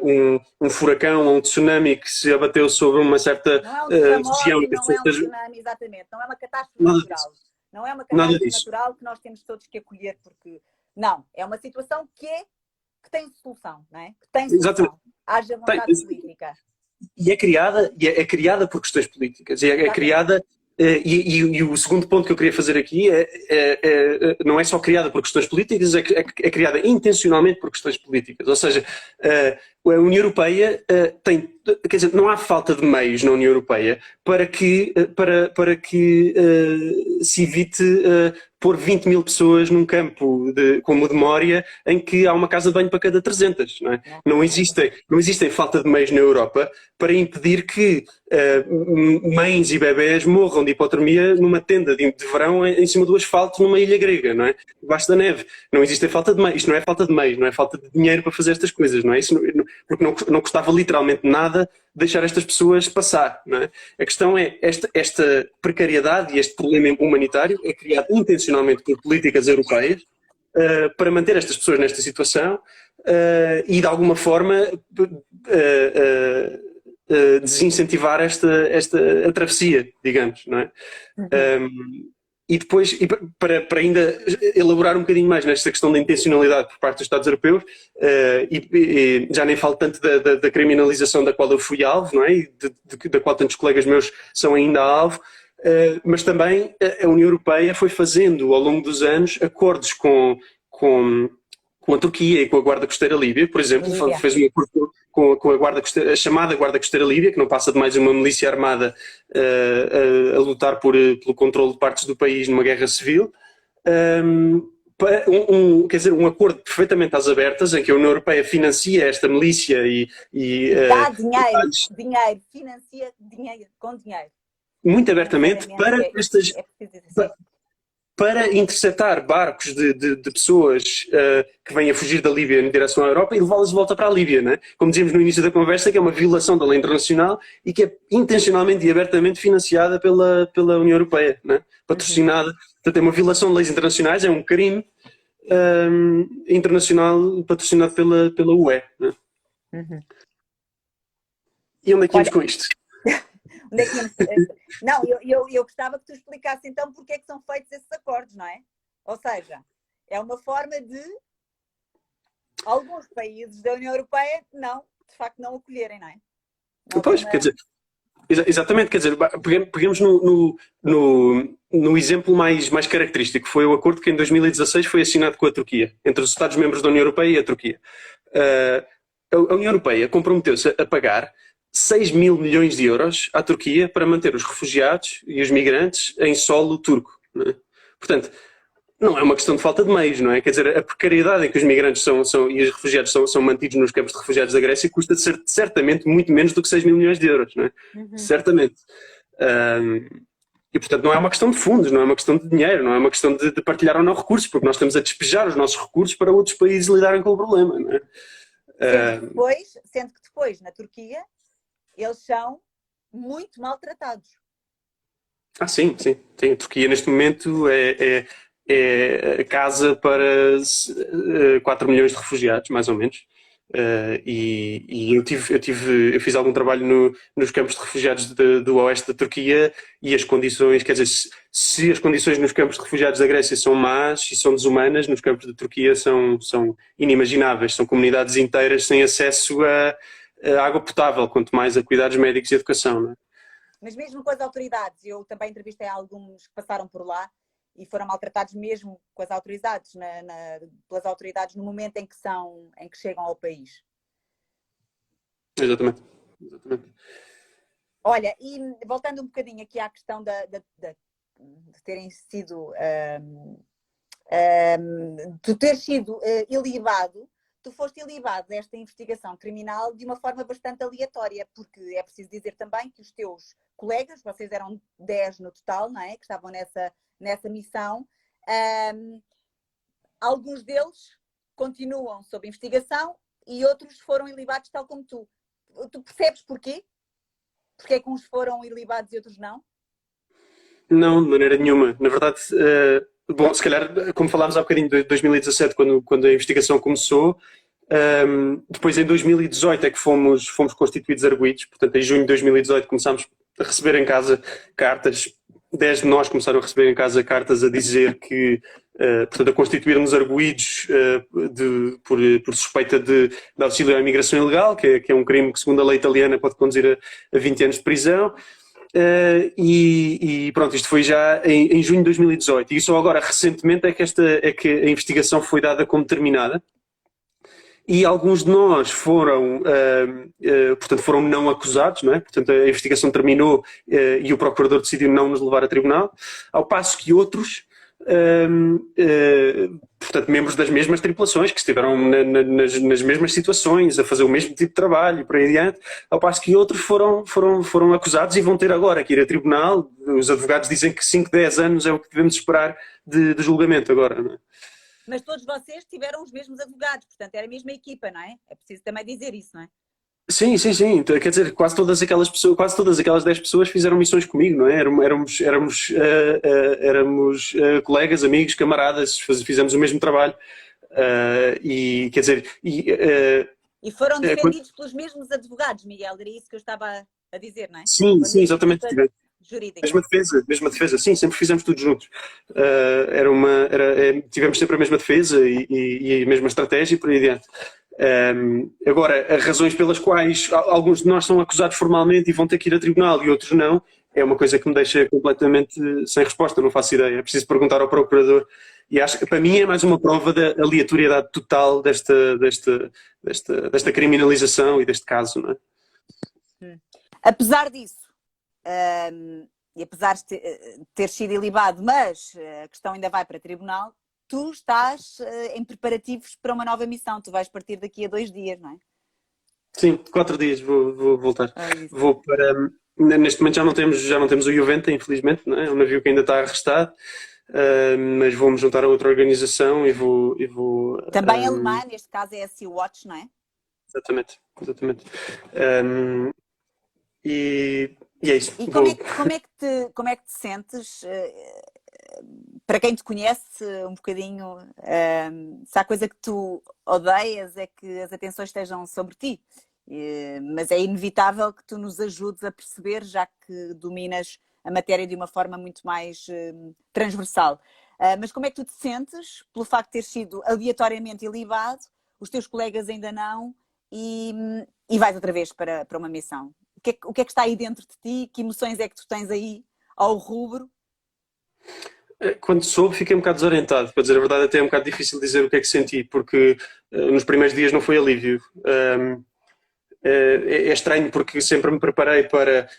um furacão ou um tsunami que se abateu sobre uma certa Não é um região terremoto, e que as não é pessoas um estejam... tsunami, exatamente. Não é uma catástrofe Nada disso. natural. Não é uma Nada catástrofe disso. natural que nós temos todos que acolher, porque. Não, é uma situação que tem solução, não é? Que tem Exatamente. solução. Haja Tem. vontade política. E é criada por questões políticas. É Exatamente. criada. E o segundo ponto que eu queria fazer aqui não é só criada por questões políticas, é criada intencionalmente por questões políticas. Ou seja, a União Europeia tem, quer dizer, não há falta de meios na União Europeia para que se evite pôr 20 mil pessoas num campo como de Moria, em que há uma casa de banho para cada 300. Não é? Não existem falta de meios na Europa para impedir que mães e bebés morram de hipotermia numa tenda de verão em cima do asfalto numa ilha grega, não é? Debaixo da neve. Não existe falta de meios. Isto não é falta de meios, não é falta de dinheiro para fazer estas coisas, não é? Porque não custava literalmente nada deixar estas pessoas passar, não é? A questão é, esta precariedade e este problema humanitário é criado intencionalmente por políticas europeias para manter estas pessoas nesta situação e de alguma forma desincentivar a travessia, digamos, não é? E depois, para ainda elaborar um bocadinho mais nesta questão da intencionalidade por parte dos Estados europeus, e já nem falo tanto da criminalização da qual eu fui alvo, não é? E da qual tantos colegas meus são ainda alvo, mas também a União Europeia foi fazendo ao longo dos anos acordos com a Turquia e com a Guarda Costeira Líbia, por exemplo, fez um acordo com a Guarda Costeira, a chamada Guarda Costeira Líbia, que não passa de mais uma milícia armada a lutar pelo controle de partes do país numa guerra civil. Quer dizer, um acordo perfeitamente às abertas, em que a União Europeia financia esta milícia dá dinheiro, financia dinheiro, com dinheiro. Muito abertamente para interceptar barcos de pessoas que vêm a fugir da Líbia em direção à Europa e levá-las de volta para a Líbia, né? Como dizíamos no início da conversa, que é uma violação da lei internacional e que é intencionalmente e abertamente financiada pela União Europeia, né? Patrocinada. Portanto, é uma violação de leis internacionais, é um crime internacional patrocinado pela UE. Né? E onde é que íamos com isto? Onde é que não, eu gostava que tu explicasses então porque é que são feitos esses acordos, não é? Ou seja, é uma forma de alguns países da União Europeia de facto não acolherem, não é? Pois, quer dizer, exatamente, quer dizer, pegamos no exemplo mais característico, foi o acordo que em 2016 foi assinado com a Turquia, entre os Estados-membros da União Europeia e a Turquia. A União Europeia comprometeu-se a pagar 6 mil milhões de euros à Turquia para manter os refugiados e os migrantes em solo turco. Não é? Portanto, não é uma questão de falta de meios, não é? Quer dizer, a precariedade em que os migrantes e os refugiados são mantidos nos campos de refugiados da Grécia custa certamente muito menos do que 6 mil milhões de euros, não é? Certamente. E, portanto, não é uma questão de fundos, não é uma questão de dinheiro, não é uma questão de partilhar ou não recursos, porque nós estamos a despejar os nossos recursos para outros países lidarem com o problema, não é? Sendo que depois, na Turquia, eles são muito maltratados. Sim. A Turquia neste momento é a casa para 4 milhões de refugiados, mais ou menos. E eu fiz algum trabalho nos campos de refugiados do oeste da Turquia e as condições, quer dizer, se as condições nos campos de refugiados da Grécia são más e são desumanas, nos campos da Turquia são inimagináveis. São comunidades inteiras sem acesso a água potável, quanto mais a cuidados médicos e educação. Não é? Mas mesmo com as autoridades, eu também entrevistei alguns que passaram por lá e foram maltratados mesmo com as autoridades, pelas autoridades no momento em que chegam ao país. Exatamente. Olha, e voltando um bocadinho aqui à questão de terem sido tu teres sido ilibado. Tu foste ilibado desta investigação criminal de uma forma bastante aleatória, porque é preciso dizer também que os teus colegas, vocês eram 10 no total, não é? Que estavam nessa missão, alguns deles continuam sob investigação e outros foram ilibados tal como tu. Tu percebes porquê? Porque é que uns foram ilibados e outros não? Não, de maneira nenhuma. Na verdade, bom, se calhar, como falámos há bocadinho de 2017, quando a investigação começou, Depois, em 2018, é que fomos constituídos arguidos. Portanto, em junho de 2018 começámos a receber em casa cartas. 10 de nós começaram a receber em casa cartas a dizer que, portanto, a constituir-nos arguidos por suspeita de auxílio à imigração ilegal, que é um crime que, segundo a lei italiana, pode conduzir a 20 anos de prisão. E pronto, isto foi já em junho de 2018. E só agora, recentemente, é que a investigação foi dada como terminada. E alguns de nós portanto, foram não acusados, não é? Portanto, a investigação terminou e o procurador decidiu não nos levar a tribunal, ao passo que outros, portanto, membros das mesmas tripulações, que estiveram nas mesmas situações, a fazer o mesmo tipo de trabalho e por aí adiante, ao passo que outros foram acusados e vão ter agora que ir a tribunal. Os advogados dizem que 5, 10 anos é o que devemos esperar de julgamento agora, não é? Mas todos vocês tiveram os mesmos advogados, portanto era a mesma equipa, não é? É preciso também dizer isso, não é? Sim, sim, sim. Quer dizer, quase todas aquelas pessoas, quase todas aquelas 10 pessoas fizeram missões comigo, não é? Éramos colegas, amigos, camaradas, fizemos o mesmo trabalho. E quer dizer, E foram defendidos pelos mesmos advogados, Miguel, era isso que eu estava a dizer, não é? sim, sim, exatamente. Jurídica. Mesma defesa, sim, sempre fizemos tudo juntos. Tivemos sempre a mesma defesa e a mesma estratégia e por aí adiante. Agora, as razões pelas quais alguns de nós são acusados formalmente e vão ter que ir a tribunal e outros não, é uma coisa que me deixa completamente sem resposta, não faço ideia. É preciso perguntar ao procurador. E acho que para mim é mais uma prova da aleatoriedade total desta criminalização e deste caso, não é? Apesar disso, e apesar de ter sido ilibado, mas a questão ainda vai para tribunal, tu estás em preparativos para uma nova missão. Tu vais partir daqui a 2 dias, não é? Sim, 4 dias vou voltar. Vou para. Neste momento já não temos o Juventa, infelizmente, não é? É um navio que ainda está arrestado, mas vou-me juntar a outra organização e vou. Também alemã, neste caso é a Sea-Watch, não é? Exatamente. E é isso. E como é que te sentes? Para quem te conhece um bocadinho, se há coisa que tu odeias é que as atenções estejam sobre ti. Mas é inevitável que tu nos ajudes a perceber, já que dominas a matéria de uma forma muito mais transversal. Mas como é que tu te sentes pelo facto de ter sido aleatoriamente ilibado, os teus colegas ainda não, e vais outra vez para uma missão? O que é que está aí dentro de ti? Que emoções é que tu tens aí ao rubro? Quando soube, fiquei um bocado desorientado. Para dizer a verdade, até é um bocado difícil dizer o que é que senti, porque nos primeiros dias não foi alívio. É estranho porque sempre me preparei para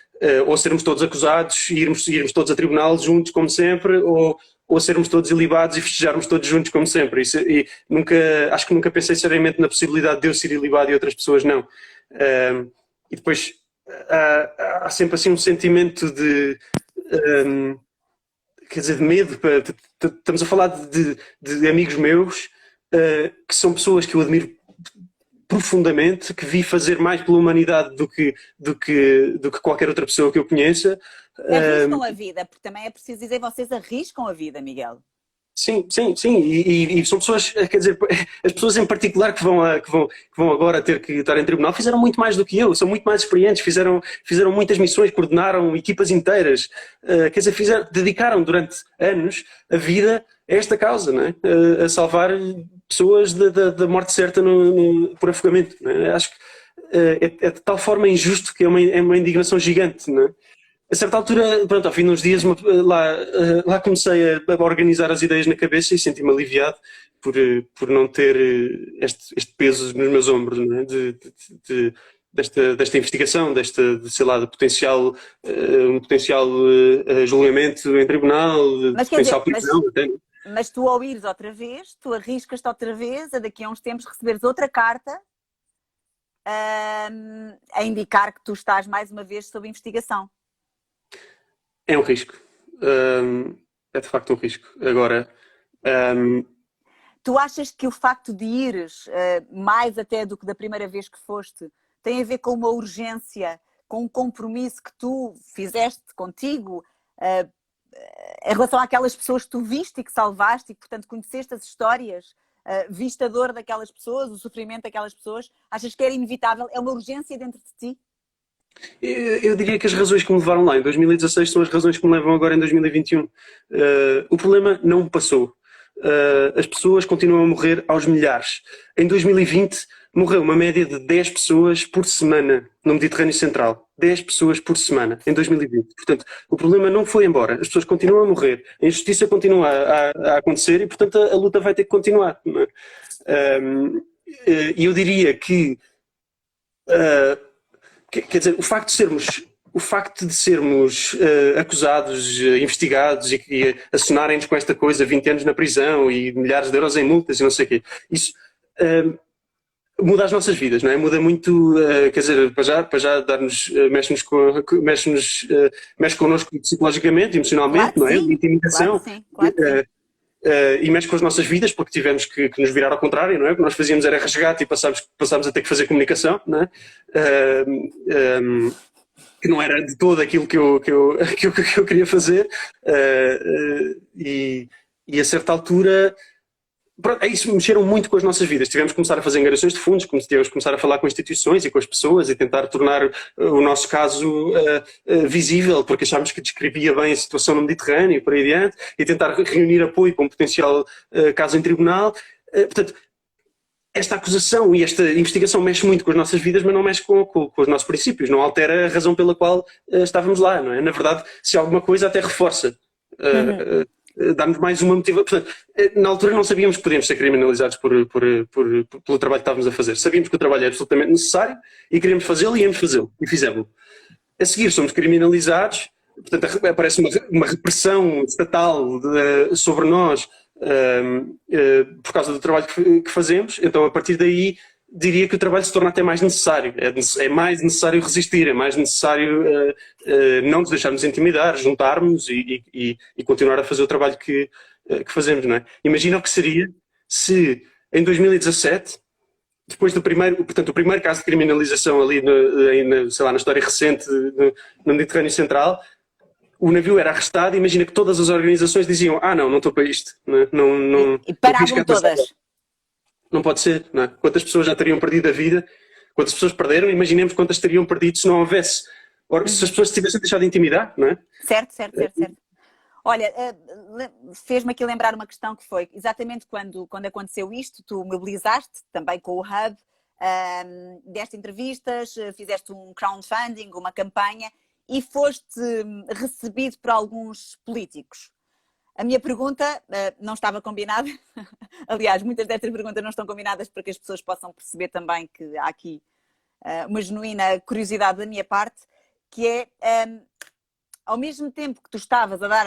ou sermos todos acusados e irmos todos a tribunal juntos, como sempre, ou sermos todos ilibados e festejarmos todos juntos, como sempre. Acho que nunca pensei seriamente na possibilidade de eu ser ilibado e outras pessoas não. E depois há sempre assim um sentimento de quer dizer, de medo. Estamos a falar de amigos meus que são pessoas que eu admiro profundamente, que vi fazer mais pela humanidade do que qualquer outra pessoa que eu conheça. Arriscam a vida, porque também é preciso dizer, vocês arriscam a vida, Miguel. Sim. E são pessoas, quer dizer, as pessoas em particular que vão agora ter que estar em tribunal fizeram muito mais do que eu, são muito mais experientes, fizeram muitas missões, coordenaram equipas inteiras, quer dizer, dedicaram durante anos a vida a esta causa, não é? A salvar pessoas da morte certa por afogamento. Não é? Acho que é de tal forma injusto que é uma indignação gigante, não é? A certa altura, pronto, ao fim de uns dias, lá comecei a organizar as ideias na cabeça e senti-me aliviado por não ter este peso nos meus ombros, não é? Desta investigação, sei lá, de potencial, um potencial julgamento em tribunal, de potencial prisão até. Mas tu ao ires outra vez, tu arriscas-te outra vez a daqui a uns tempos receberes outra carta a indicar que tu estás mais uma vez sob investigação. É um risco. É de facto um risco. Agora... Tu achas que o facto de ires, mais até do que da primeira vez que foste, tem a ver com uma urgência, com um compromisso que tu fizeste contigo em relação àquelas pessoas que tu viste e que salvaste e que, portanto, conheceste as histórias viste a dor daquelas pessoas, o sofrimento daquelas pessoas, achas que era inevitável? É uma urgência dentro de ti? Eu diria que as razões que me levaram lá em 2016 são as razões que me levam agora em 2021. O problema não passou. As pessoas continuam a morrer aos milhares. Em 2020 morreu uma média de 10 pessoas por semana no Mediterrâneo Central. 10 pessoas por semana em 2020. Portanto, o problema não foi embora. As pessoas continuam a morrer. A injustiça continua a acontecer e, portanto, a luta vai ter que continuar. Não é? E eu diria que quer dizer, o facto de sermos acusados, investigados e acionarem-nos com esta coisa, 20 anos na prisão e milhares de euros em multas e não sei o quê, isso muda as nossas vidas, não é? Muda muito, quer dizer, para já dar-nos, mexe connosco psicologicamente, emocionalmente, Claro não é? sim, Intimidação. claro que sim, claro que sim. E mexe com as nossas vidas porque tivemos que nos virar ao contrário, não é? O que nós fazíamos era resgate e passámos a ter que fazer comunicação, não é? Que não era de todo aquilo que eu queria fazer, e a certa altura, pronto, é isso, mexeram muito com as nossas vidas. Tivemos que começar a fazer angariações de fundos, tivemos que começar a falar com instituições e com as pessoas e tentar tornar o nosso caso visível, porque achámos que descrevia bem a situação no Mediterrâneo e por aí adiante, e tentar reunir apoio para um potencial caso em tribunal. Portanto, esta acusação e esta investigação mexe muito com as nossas vidas, mas não mexe com os nossos princípios, não altera a razão pela qual estávamos lá, não é? Na verdade, se alguma coisa até reforça. Dá-nos mais uma motivação. Portanto, na altura não sabíamos que podíamos ser criminalizados pelo trabalho que estávamos a fazer. Sabíamos que o trabalho é absolutamente necessário e queríamos fazê-lo e íamos fazê-lo. E fizemos-lo. A seguir somos criminalizados, portanto aparece uma repressão estatal sobre nós por causa do trabalho que fazemos. Então a partir daí diria que o trabalho se torna até mais necessário. É mais necessário resistir, é mais necessário não nos deixarmos intimidar, juntarmos e continuar a fazer o trabalho que fazemos, não é? Imagina o que seria se em 2017, depois do primeiro caso de criminalização ali sei lá, na história recente no Mediterrâneo Central, o navio era arrestado. Imagina que todas as organizações diziam: não estou para isto. E paravam todas. Não pode ser, não é? Quantas pessoas já teriam perdido a vida? Quantas pessoas perderam? Imaginemos quantas teriam perdido se não houvesse. Se as pessoas se tivessem deixado de intimidar, não é? Certo. Olha, fez-me aqui lembrar uma questão que foi exatamente quando aconteceu isto, tu mobilizaste também com o Hub, deste entrevistas, fizeste um crowdfunding, uma campanha e foste recebido por alguns políticos. A minha pergunta não estava combinada. Aliás, muitas destas perguntas não estão combinadas para que as pessoas possam perceber também que há aqui uma genuína curiosidade da minha parte, que é, ao mesmo tempo que tu estavas a dar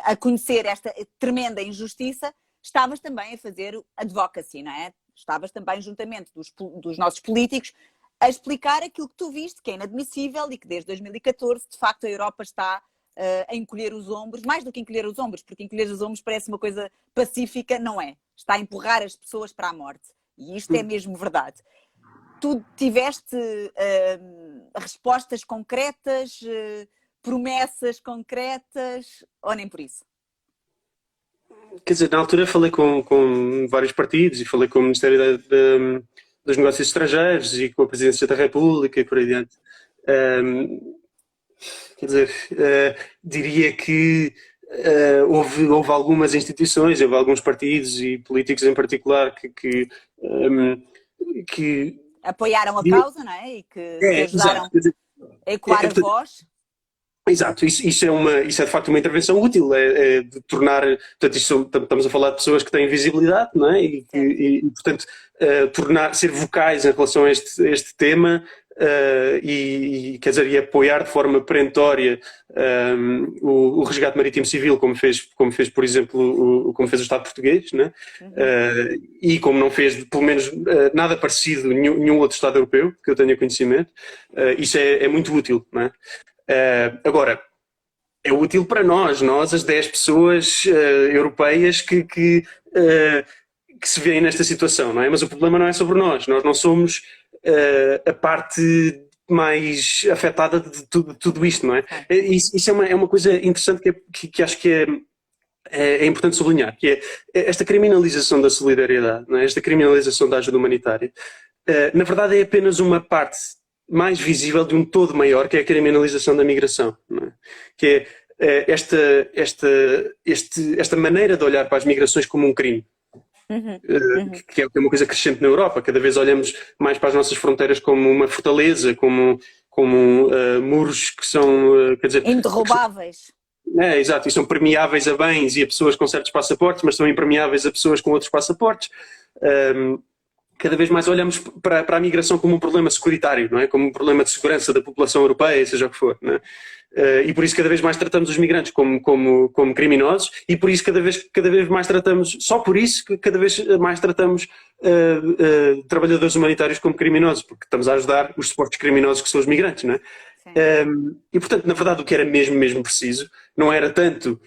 a conhecer esta tremenda injustiça, estavas também a fazer advocacy, não é? Estavas também, juntamente dos nossos políticos, a explicar aquilo que tu viste, que é inadmissível e que desde 2014, de facto, a Europa está a encolher os ombros, mais do que encolher os ombros, porque encolher os ombros parece uma coisa pacífica, não é? Está a empurrar as pessoas para a morte. E isto é mesmo verdade. Tu tiveste respostas concretas, promessas concretas, ou nem por isso? Quer dizer, na altura falei com vários partidos e falei com o Ministério dos Negócios Estrangeiros e com a Presidência da República e por aí adiante. Quer dizer, diria que houve algumas instituições, houve alguns partidos e políticos em particular que apoiaram a causa, não é? E que ajudaram a ecoar a voz. Exato, isso é de facto uma intervenção útil, de tornar, portanto, estamos a falar de pessoas que têm visibilidade, não é? E portanto, ser vocais em relação a este tema, e quer dizer, e apoiar de forma perentória o resgate marítimo civil, como fez, por exemplo, como fez o Estado português, né? E como não fez, pelo menos, nada parecido nenhum outro Estado europeu, que eu tenha conhecimento. Isso é muito útil, não é? Agora, é útil para nós as 10 pessoas europeias que se veem nesta situação, não é? Mas o problema não é sobre nós não somos a parte mais afetada de tudo isto, não é? Isso é uma coisa interessante que acho que é importante sublinhar, que é esta criminalização da solidariedade, não é? Esta criminalização da ajuda humanitária, na verdade é apenas uma parte mais visível de um todo maior, que é a criminalização da migração, não é? Que é esta maneira de olhar para as migrações como um crime. Que é uma coisa crescente na Europa. Cada vez olhamos mais para as nossas fronteiras como uma fortaleza, como muros que são, quer dizer, Interrogáveis. Exato, e são permeáveis a bens e a pessoas com certos passaportes, mas são impermeáveis a pessoas com outros passaportes. Cada vez mais olhamos para a migração como um problema securitário, não é? Como um problema de segurança da população europeia, seja o que for, não é? E por isso cada vez mais tratamos os migrantes como criminosos, e por isso cada vez mais tratamos, só por isso que cada vez mais tratamos trabalhadores humanitários como criminosos, porque estamos a ajudar os supostos criminosos que são os migrantes, não é? E portanto, na verdade, o que era mesmo preciso não era tanto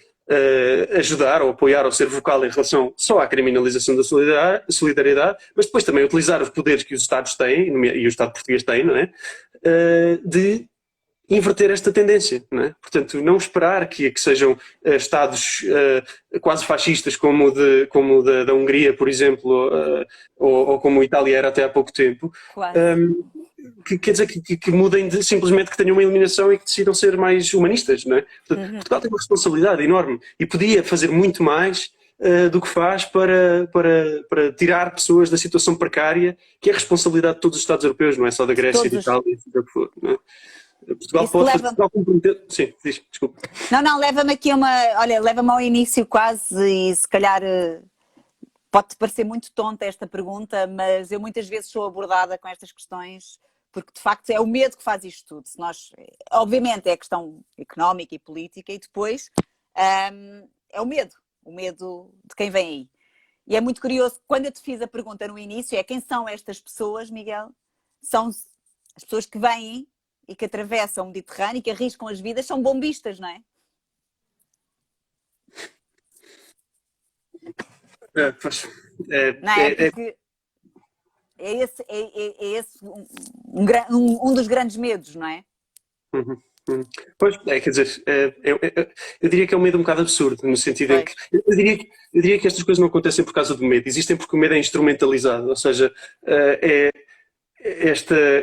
ajudar ou apoiar ou ser vocal em relação só à criminalização da solidariedade, mas depois também utilizar os poderes que os Estados têm, e o Estado português tem, não é? De inverter esta tendência, não é? Portanto, não esperar que sejam Estados quase fascistas como o da Hungria, por exemplo, ou como a Itália era até há pouco tempo, quer dizer que mudem simplesmente que tenham uma eliminação e que decidam ser mais humanistas, não é? Portanto, Portugal tem uma responsabilidade enorme e podia fazer muito mais do que faz para tirar pessoas da situação precária, que é a responsabilidade de todos os Estados europeus, não é só da Grécia e da Itália, seja o que for, não é? Portugal pode fazer. Portugal comprometer. Sim, diz, desculpa. Não, leva-me aqui leva-me ao início quase, e se calhar pode-te parecer muito tonta esta pergunta, mas eu muitas vezes sou abordada com estas questões, porque de facto é o medo que faz isto tudo. Se nós, obviamente é a questão económica e política, e depois é o medo de quem vem aí. E é muito curioso, quando eu te fiz a pergunta no início, quem são estas pessoas, Miguel? São as pessoas que vêm e que atravessam o Mediterrâneo e que arriscam as vidas, são bombistas, não é? Não é? Porque é esse um dos grandes medos, não é? Pois, quer dizer, eu diria que é um medo um bocado absurdo, no sentido em que eu diria que estas coisas não acontecem por causa do medo, existem porque o medo é instrumentalizado, ou seja,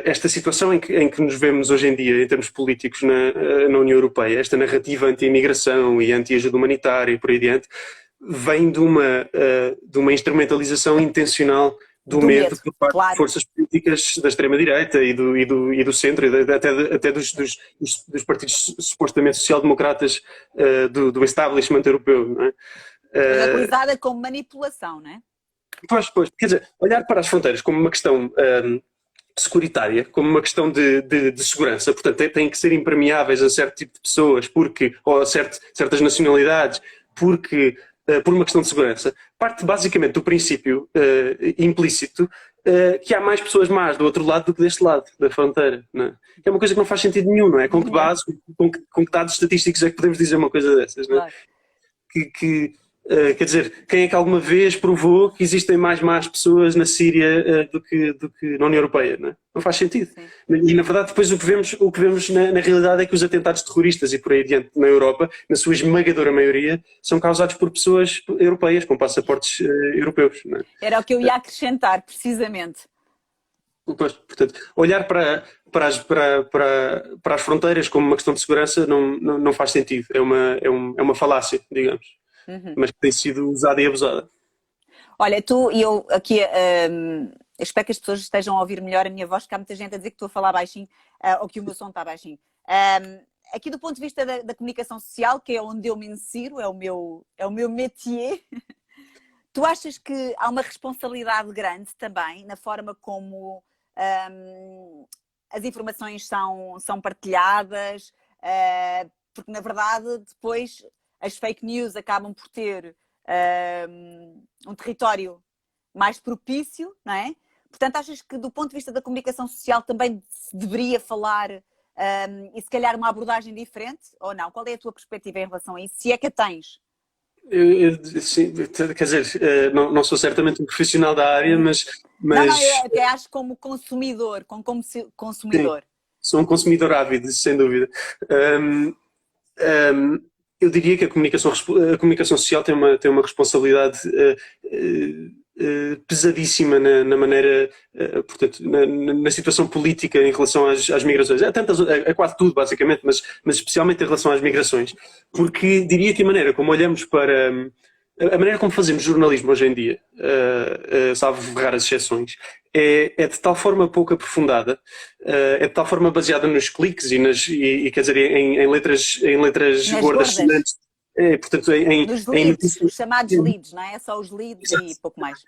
esta situação em que nos vemos hoje em dia, em termos políticos na União Europeia, esta narrativa anti-imigração e anti-ajuda humanitária e por aí adiante, vem de uma instrumentalização intencional do medo por parte de forças políticas da extrema-direita e do centro, até dos partidos supostamente social-democratas do establishment europeu, não é? Utilizada como manipulação, não é? Pois, quer dizer, olhar para as fronteiras como uma questão securitária, como uma questão de segurança, portanto têm que ser impermeáveis a certo tipo de pessoas, ou a certas nacionalidades, por uma questão de segurança, parte basicamente do princípio implícito que há mais pessoas más do outro lado do que deste lado da fronteira, não é? É uma coisa que não faz sentido nenhum, não é? Com que base, com que dados estatísticos é que podemos dizer uma coisa dessas, não é? Claro. Quer dizer, quem é que alguma vez provou que existem mais más pessoas na Síria do que na União Europeia, não é? Não faz sentido. Sim. E na verdade depois o que vemos na realidade é que os atentados terroristas e por aí adiante na Europa, na sua esmagadora maioria, são causados por pessoas europeias com passaportes europeus, não é? Era o que eu ia acrescentar, precisamente. Pois, portanto, olhar para as fronteiras como uma questão de segurança não faz sentido, é uma falácia, digamos. Mas que tem sido usada e abusada. Olha, eu aqui espero que as pessoas estejam a ouvir melhor a minha voz, porque há muita gente a dizer que estou a falar baixinho ou que o meu som está baixinho. Aqui do ponto de vista da comunicação social, que é onde eu me insiro, é o meu métier, tu achas que há uma responsabilidade grande também na forma como as informações são partilhadas, porque na verdade depois as fake news acabam por ter um território mais propício, não é? Portanto, achas que do ponto de vista da comunicação social também se deveria falar e se calhar uma abordagem diferente ou não? Qual é a tua perspectiva em relação a isso? Se é que a tens? Sim, quer dizer, não sou certamente um profissional da área, mas... Não, eu até acho como consumidor, consumidor. Sim, sou um consumidor ávido, sem dúvida. eu diria que a comunicação social tem uma responsabilidade pesadíssima na maneira, portanto, na situação política em relação às migrações. A quase tudo, basicamente, mas especialmente em relação às migrações. Porque diria que a maneira como olhamos para... A maneira como fazemos jornalismo hoje em dia, salvo raras exceções, é de tal forma pouco aprofundada, é de tal forma baseada nos cliques e quer dizer, em letras Nas gordas, gordas, sonantes, portanto, nos em leads, notícias. os chamados leads, não é? É só os leads e pouco mais.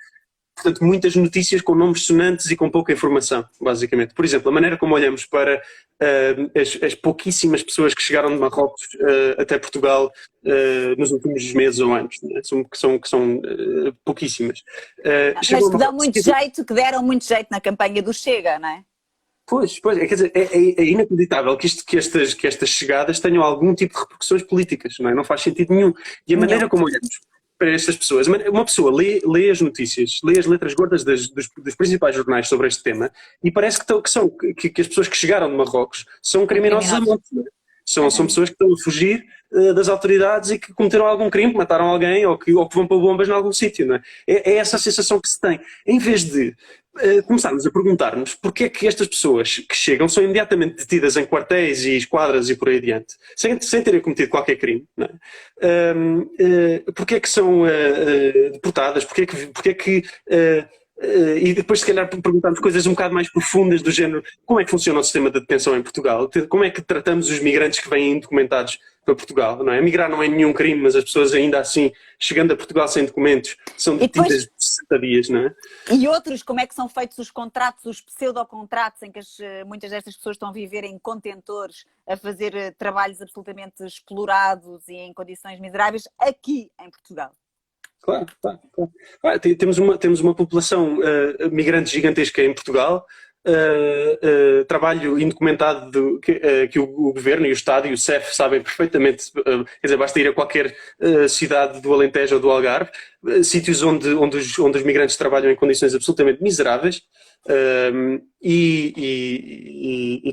Portanto, muitas notícias com nomes sonantes e com pouca informação, basicamente. Por exemplo, a maneira como olhamos para as pouquíssimas pessoas que chegaram de Marrocos até Portugal nos últimos meses ou anos, né? que são pouquíssimas. Mas Chegam a que dão Marrocos. muito jeito, que deram muito jeito na campanha do Chega, não é? Pois, quer dizer, é inacreditável que estas chegadas tenham algum tipo de repercussões políticas, não é? Não faz sentido nenhum. E a Nenhum. maneira como olhamos para estas pessoas, uma pessoa lê as notícias, lê as letras gordas dos principais jornais sobre este tema e parece que as pessoas que chegaram de Marrocos são criminosos a Criminosos. monte, não é? São pessoas que estão a fugir das autoridades e que cometeram algum crime, que mataram alguém ou que vão pôr bombas em algum sítio, não é? É essa a sensação que se tem. Em vez de começarmos a perguntar-nos porque é que estas pessoas que chegam são imediatamente detidas em quartéis e esquadras e por aí adiante, sem terem cometido qualquer crime, não é? Porque é que são deportadas, porque é que e depois, se calhar, perguntarmos coisas um bocado mais profundas do género: como é que funciona o sistema de detenção em Portugal? Como é que tratamos os migrantes que vêm indocumentados para Portugal? Não é? Migrar não é nenhum crime, mas as pessoas ainda assim, chegando a Portugal sem documentos, são E depois, detidas por 60 dias, não é? e outros, como é que são feitos os contratos, os pseudocontratos, em que muitas destas pessoas estão a viver em contentores, a fazer trabalhos absolutamente explorados e em condições miseráveis aqui em Portugal? Claro, claro, claro. Temos uma população migrante gigantesca em Portugal, trabalho indocumentado que o Governo e o Estado e o CEF sabem perfeitamente, quer dizer, basta ir a qualquer cidade do Alentejo ou do Algarve, sítios onde os migrantes trabalham em condições absolutamente miseráveis.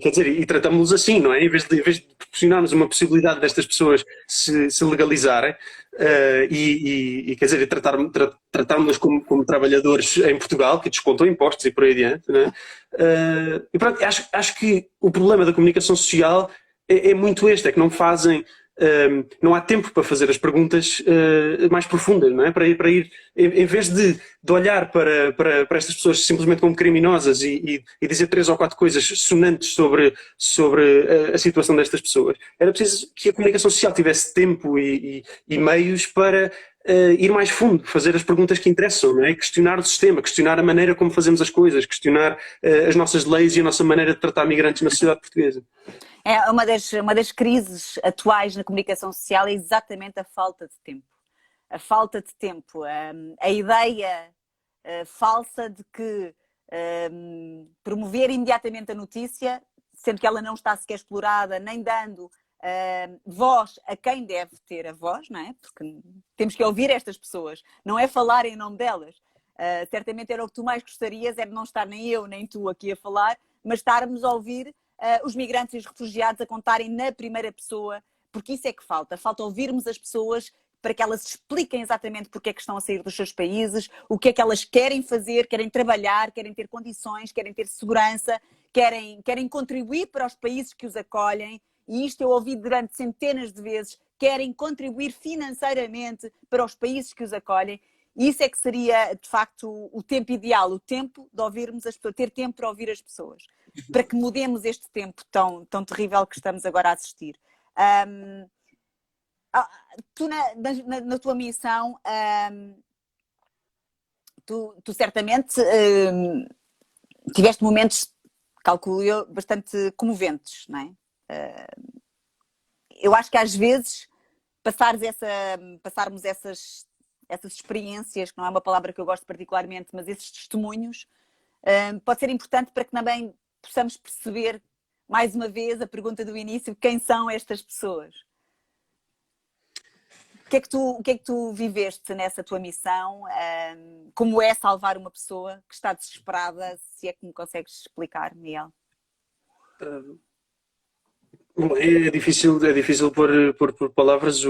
Quer dizer, e tratamos-los assim, não é? Em vez de proporcionarmos uma possibilidade destas pessoas se legalizarem, quer dizer, tratarmos-los como trabalhadores em Portugal, que descontam impostos e por aí adiante, não é? E pronto, acho que o problema da comunicação social é muito este, é que não fazem. Não há tempo para fazer as perguntas mais profundas, não é? Para ir em vez de olhar para estas pessoas simplesmente como criminosas e dizer 3 ou 4 coisas sonantes sobre a situação destas pessoas, era preciso que a comunicação social tivesse tempo e meios para ir mais fundo, fazer as perguntas que interessam, não é? Questionar o sistema, questionar a maneira como fazemos as coisas, questionar as nossas leis e a nossa maneira de tratar migrantes na sociedade portuguesa. É uma das crises atuais na comunicação social é exatamente a falta de tempo. A falta de tempo. A ideia falsa de que promover imediatamente a notícia, sendo que ela não está sequer explorada, nem dando voz a quem deve ter a voz, não é? Porque temos que ouvir estas pessoas, não é falar em nome delas. Certamente era o que tu mais gostarias, é de não estar nem eu nem tu aqui a falar, mas estarmos a ouvir os migrantes e os refugiados a contarem na primeira pessoa, porque isso é que falta. Falta ouvirmos as pessoas para que elas expliquem exatamente porque é que estão a sair dos seus países, o que é que elas querem fazer, querem trabalhar, querem ter condições, querem ter segurança, querem contribuir para os países que os acolhem, e isto eu ouvi durante centenas de vezes, querem contribuir financeiramente para os países que os acolhem. E isso é que seria, de facto, o tempo ideal, o tempo de ouvirmos as pessoas, ter tempo para ouvir as pessoas, para que mudemos este tempo tão terrível que estamos agora a assistir. Tu, na tua missão, tu certamente tiveste momentos, calculo eu, bastante comoventes, não é? Eu acho que às vezes passarmos essas experiências, que não é uma palavra que eu gosto particularmente, mas esses testemunhos, pode ser importante para que também possamos perceber, mais uma vez, a pergunta do início: quem são estas pessoas? O que é que tu viveste nessa tua missão? Como é salvar uma pessoa que está desesperada? Se é que me consegues explicar, Miguel? Bom, é difícil pôr por palavras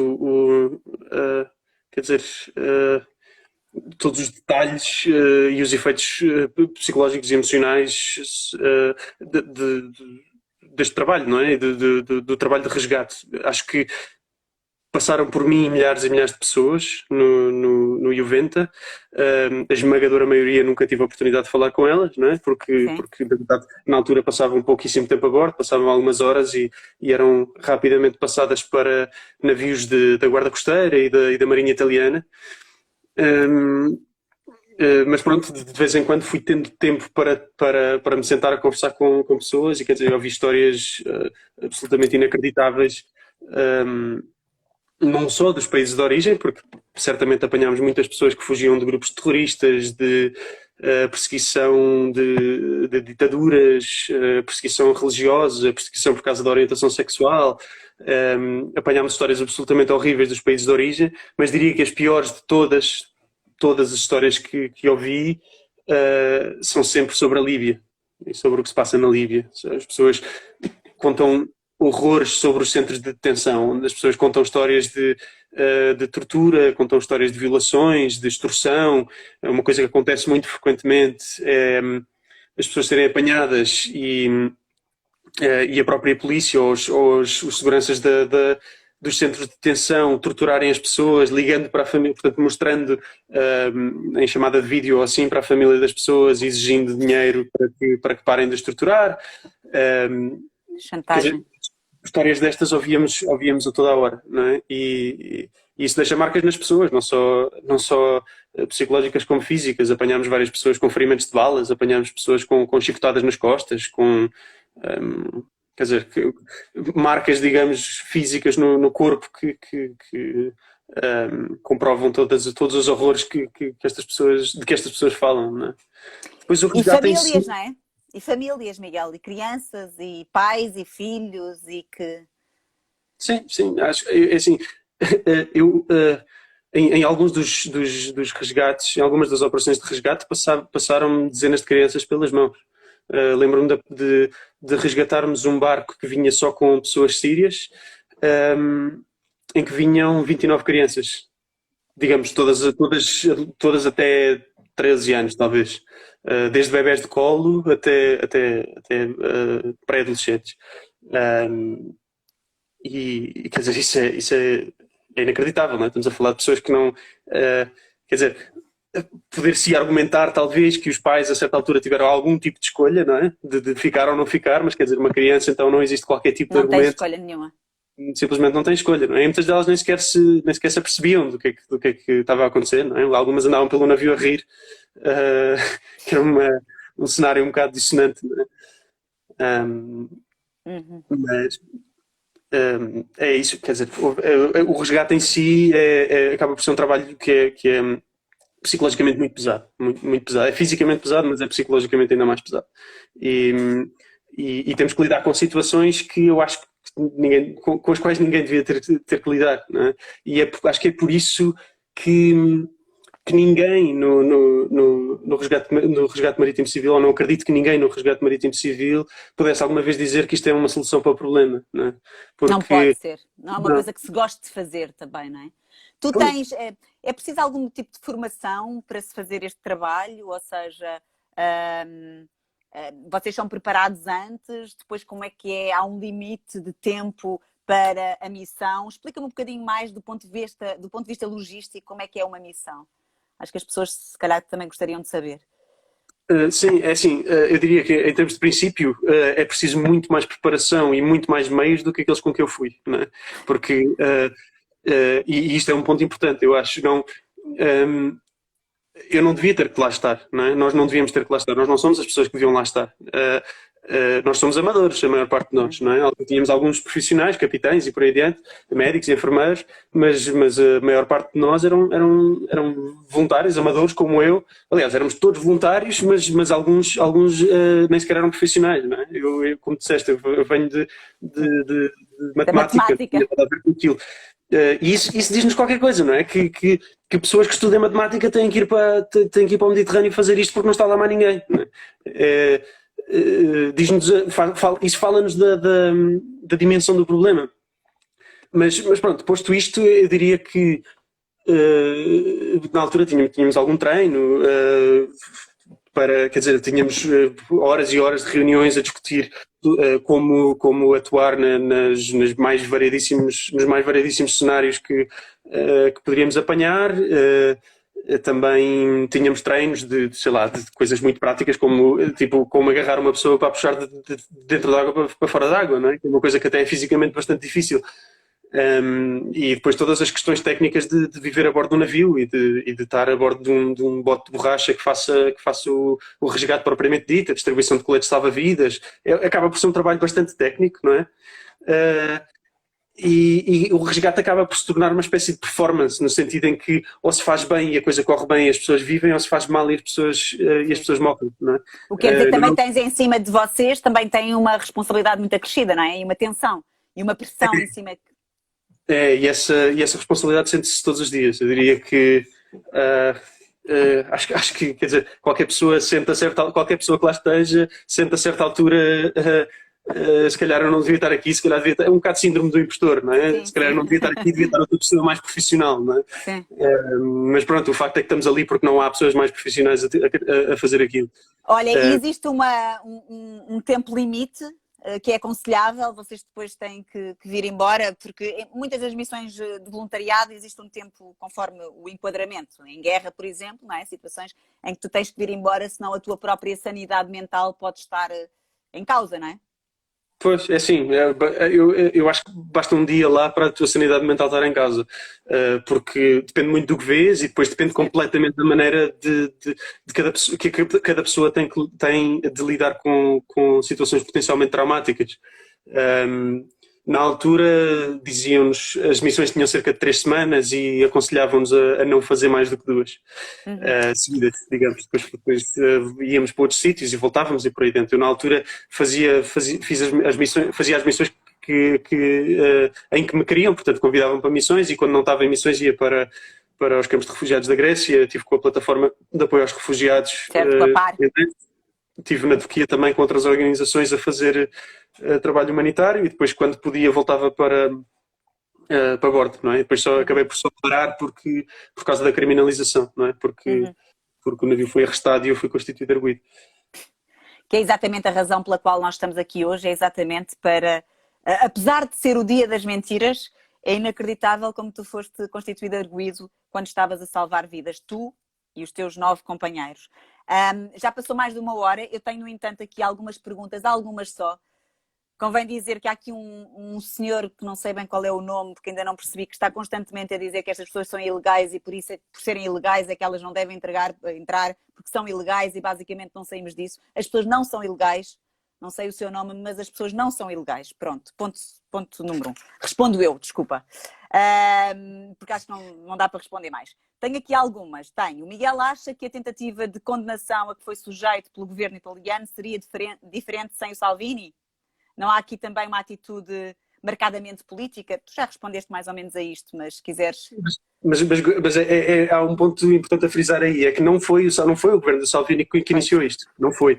quer dizer, todos os detalhes e os efeitos psicológicos e emocionais deste trabalho, não é? Do trabalho de resgate. Acho que passaram por mim milhares e milhares de pessoas no Juventa. A esmagadora maioria nunca tive a oportunidade de falar com elas, não é? Sim. Porque na verdade, na altura passavam pouquíssimo tempo a bordo, passavam algumas horas e eram rapidamente passadas para navios da Guarda Costeira e da Marinha Italiana. Um, mas pronto, de vez em quando fui tendo tempo para me sentar a conversar com pessoas e quer dizer, eu ouvi histórias absolutamente inacreditáveis. Um, não só dos países de origem, porque certamente apanhámos muitas pessoas que fugiam de grupos terroristas, de perseguição de ditaduras, perseguição religiosa, perseguição por causa da orientação sexual. Apanhámos histórias absolutamente horríveis dos países de origem, mas diria que as piores de todas as histórias que ouvi, são sempre sobre a Líbia e sobre o que se passa na Líbia. As pessoas contam horrores sobre os centros de detenção, onde as pessoas contam histórias de tortura, contam histórias de violações, de extorsão. Uma coisa que acontece muito frequentemente é as pessoas serem apanhadas e a própria polícia ou os seguranças dos centros de detenção torturarem as pessoas, ligando para a família, portanto mostrando em chamada de vídeo ou assim para a família das pessoas, exigindo dinheiro para que parem de as torturar. Quer dizer, Chantagem. histórias destas ouvíamos a toda a hora, não é? E isso deixa marcas nas pessoas, não só psicológicas como físicas. Apanhámos várias pessoas com ferimentos de balas, apanhámos pessoas com chicotadas nas costas, quer dizer, marcas, digamos, físicas no corpo que comprovam todos os horrores de que estas pessoas falam, não é? Depois o E resgate em si. famílias, não é? E famílias, Miguel, e crianças, e pais, e filhos, e que. Sim, sim, acho é assim, eu em alguns dos resgates, em algumas das operações de resgate, passaram dezenas de crianças pelas mãos. Lembro-me de resgatarmos um barco que vinha só com pessoas sírias, em que vinham 29 crianças, digamos, todas até 13 anos, talvez. Desde bebés de colo até pré-adolescentes. E quer dizer, é inacreditável, não é? Estamos a falar de pessoas que não. Quer dizer, poder-se argumentar, talvez, que os pais a certa altura tiveram algum tipo de escolha, não é? De ficar ou não ficar, mas quer dizer, uma criança, então não existe qualquer tipo de Não tens argumento, escolha nenhuma. simplesmente não tem escolha, não é? E muitas delas nem sequer se apercebiam do que é que estava a acontecer, não é? Algumas andavam pelo navio a rir, que era um cenário um bocado dissonante, não é? Mas é isso, quer dizer, o resgate em si acaba por ser um trabalho que é psicologicamente muito pesado, muito pesado. É fisicamente pesado, mas é psicologicamente ainda mais pesado. E, e temos que lidar com situações que eu acho que com as quais ninguém devia ter que lidar, não é? E acho que é por isso que ninguém no resgate marítimo civil, ou não acredito que ninguém no resgate marítimo civil pudesse alguma vez dizer que isto é uma solução para o problema, não é? Não pode Porque ser. Não é uma coisa que se goste de fazer também, não é? Tu tens. É preciso algum tipo de formação para se fazer este trabalho? Ou seja, vocês são preparados antes? Depois, como é que é? Há um limite de tempo para a missão? Explica-me um bocadinho mais do ponto de vista logístico, como é que é uma missão. Acho que as pessoas, se calhar, também gostariam de saber. sim, é assim, eu diria que em termos de princípio é preciso muito mais preparação e muito mais meios do que aqueles com que eu fui, não é? Porque, e isto é um ponto importante, eu acho, eu não devia ter que lá estar, não é? Nós não devíamos ter que lá estar, nós não somos as pessoas que deviam lá estar. Nós somos amadores, a maior parte de nós, não é? Tínhamos alguns profissionais, capitães e por aí adiante, médicos e enfermeiros, mas a maior parte de nós eram voluntários, amadores como eu. Aliás, éramos todos voluntários, mas alguns nem sequer eram profissionais, não é? Eu como disseste, eu venho de matemática, não tinha nada a ver com aquilo. E isso diz-nos qualquer coisa, não é? Que pessoas que estudam matemática têm que ir para o Mediterrâneo fazer isto porque não está lá mais ninguém, não é? Diz-nos, isso fala-nos da dimensão do problema. Mas pronto, posto isto, eu diria que na altura tínhamos algum treino, quer dizer, tínhamos horas e horas de reuniões a discutir como atuar nos mais variedíssimos cenários que poderíamos apanhar. Também tínhamos treinos sei lá, de coisas muito práticas, como agarrar uma pessoa para puxar dentro da água para fora da água, não é? Que é uma coisa que até é fisicamente bastante difícil. E depois todas as questões técnicas de viver a bordo de um navio e de estar a bordo de um bote de borracha que faça o resgate propriamente dito, a distribuição de coletes salva-vidas. Acaba por ser um trabalho bastante técnico, não é? E o resgate acaba por se tornar uma espécie de performance, no sentido em que ou se faz bem e a coisa corre bem e as pessoas vivem, ou se faz mal e as pessoas morrem, não é? O que quer dizer que também tens em cima de vocês, também tem uma responsabilidade muito acrescida, não é? E uma tensão, e uma pressão em cima. E essa responsabilidade sente-se todos os dias. Eu diria que acho que, quer dizer, qualquer pessoa que lá esteja sente a certa altura se calhar eu não devia estar aqui, se calhar devia estar, é um bocado síndrome do impostor, não é? Sim, se calhar eu não devia estar aqui, devia estar outra pessoa mais profissional, não é? Sim. Mas pronto, o facto é que estamos ali porque não há pessoas mais profissionais a fazer aquilo. Olha, e existe um tempo limite que é aconselhável, vocês depois têm que vir embora, porque em muitas das missões de voluntariado existe um tempo conforme o enquadramento. Em guerra, por exemplo, não é? Situações em que tu tens que vir embora, senão a tua própria sanidade mental pode estar em causa, não é? Pois, é assim, eu acho que basta um dia lá para a tua sanidade mental estar em casa, porque depende muito do que vês e depois depende completamente da maneira de cada pessoa, que cada pessoa tem de lidar com situações potencialmente traumáticas. Na altura diziam-nos, as missões tinham cerca de 3 semanas e aconselhavam-nos a não fazer mais do que 2 seguidas, digamos. Depois íamos para outros sítios e voltávamos e por aí dentro. Eu na altura fazia as missões em que me queriam, portanto convidavam para missões e quando não estava em missões ia para os campos de refugiados da Grécia, estive com a plataforma de apoio aos refugiados. Certo, com a PAR. Estive na Turquia também com outras organizações a fazer trabalho humanitário e depois quando podia voltava para bordo, não é? E depois acabei por parar por causa da criminalização, não é? Porque o navio foi arrestado e eu fui constituído arguido. Que é exatamente a razão pela qual nós estamos aqui hoje, é exatamente para, apesar de ser o dia das mentiras, é inacreditável como tu foste constituído arguido quando estavas a salvar vidas, tu e os teus 9 companheiros. Já passou mais de 1 hora, eu tenho, no entanto, aqui algumas perguntas, algumas só. Convém dizer que há aqui um senhor, que não sei bem qual é o nome, porque ainda não percebi, que está constantemente a dizer que estas pessoas são ilegais e por isso, por serem ilegais, é que elas não devem entrar porque são ilegais e basicamente não saímos disso. As pessoas não são ilegais, não sei o seu nome, mas as pessoas não são ilegais. Pronto, ponto número 1. Respondo eu, desculpa. Porque acho que não dá para responder mais. Tenho aqui algumas. O Miguel acha que a tentativa de condenação a que foi sujeito pelo governo italiano seria diferente sem o Salvini? Não há aqui também uma atitude marcadamente política? Tu já respondeste mais ou menos a isto, mas se quiseres... Mas há um ponto importante a frisar aí, é que não foi o governo do Salvini que iniciou isto, não foi.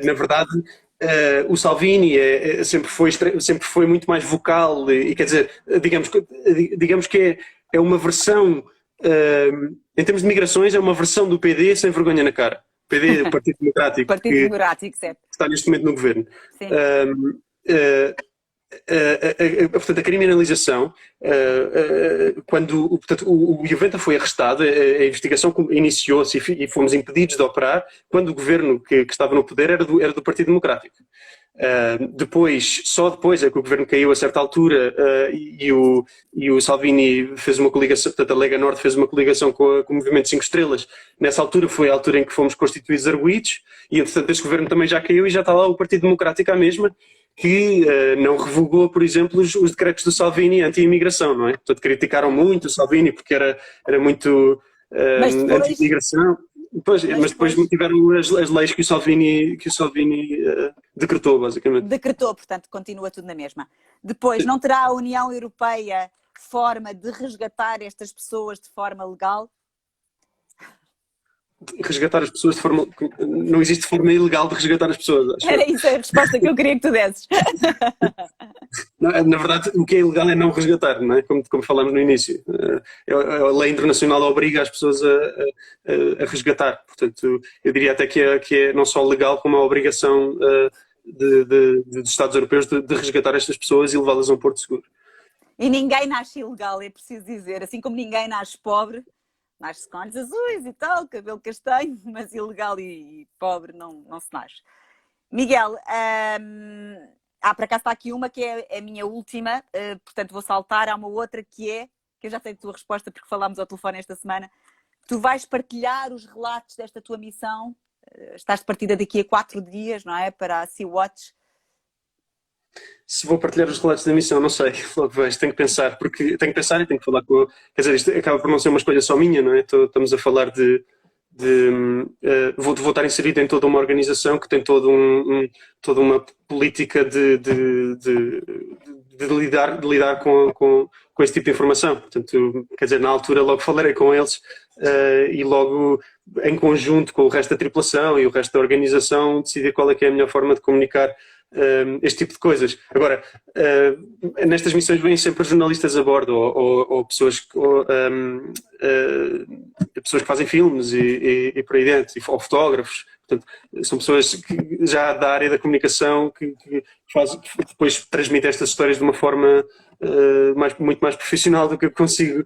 Na verdade, o Salvini sempre foi muito mais vocal e quer dizer, digamos que é uma versão, em termos de migrações, é uma versão do PD sem vergonha na cara. O PD, o Partido Democrático, Partido Democrático, certo. Está neste momento no governo. Sim. Portanto, a criminalização, portanto, o Iuventa foi arrestado, a investigação iniciou-se e fomos impedidos de operar quando o governo que estava no poder era do Partido Democrático. Só depois é que o governo caiu a certa altura e o Salvini fez uma coligação, portanto a Lega Norte fez uma coligação com o Movimento 5 Estrelas. Nessa altura foi a altura em que fomos constituídos arguidos e, portanto, este governo também já caiu e já está lá o Partido Democrático à mesma, que não revogou, por exemplo, os decretos do Salvini anti-imigração, não é? Portanto, criticaram muito o Salvini porque era muito anti-imigração. Mas depois mantiveram as leis que o Salvini decretou, basicamente. Decretou, portanto, continua tudo na mesma. Depois, não terá a União Europeia forma de resgatar estas pessoas de forma legal? resgatar as pessoas de forma... Não existe forma ilegal de resgatar as pessoas, acho. Era isso a resposta que eu queria que tu desses. Não, na verdade, o que é ilegal é não resgatar, não é? Como falámos no início. A lei internacional obriga as pessoas a resgatar. Portanto, eu diria até que é não só legal, como a obrigação dos Estados europeus de resgatar estas pessoas e levá-las a um porto seguro. E ninguém nasce ilegal, é preciso dizer. Assim como ninguém nasce pobre, nasce com olhos azuis e tal, cabelo castanho, mas ilegal e pobre não se nasce. Miguel, por acaso está aqui uma que é a minha última, portanto vou saltar. Há uma outra que eu já sei a tua resposta porque falámos ao telefone esta semana. Tu vais partilhar os relatos desta tua missão, estás de partida daqui a 4 dias, não é? Para a Sea-Watch. Se vou partilhar os relatos da missão, não sei, logo vejo, tenho que pensar, porque tenho que pensar e tenho que falar com... Quer dizer, isto acaba por não ser uma escolha só minha, não é? Estamos a falar vou estar inserido em toda uma organização que tem toda uma política de lidar com esse tipo de informação. Portanto, quer dizer, na altura logo falarei com eles e logo em conjunto com o resto da tripulação e o resto da organização decidir qual é que é a melhor forma de comunicar este tipo de coisas. Agora, nestas missões vêm sempre jornalistas a bordo ou pessoas que fazem filmes e por aí dentro, ou fotógrafos. Portanto, são pessoas já da área da comunicação que depois transmitem estas histórias de uma forma muito mais profissional do que eu consigo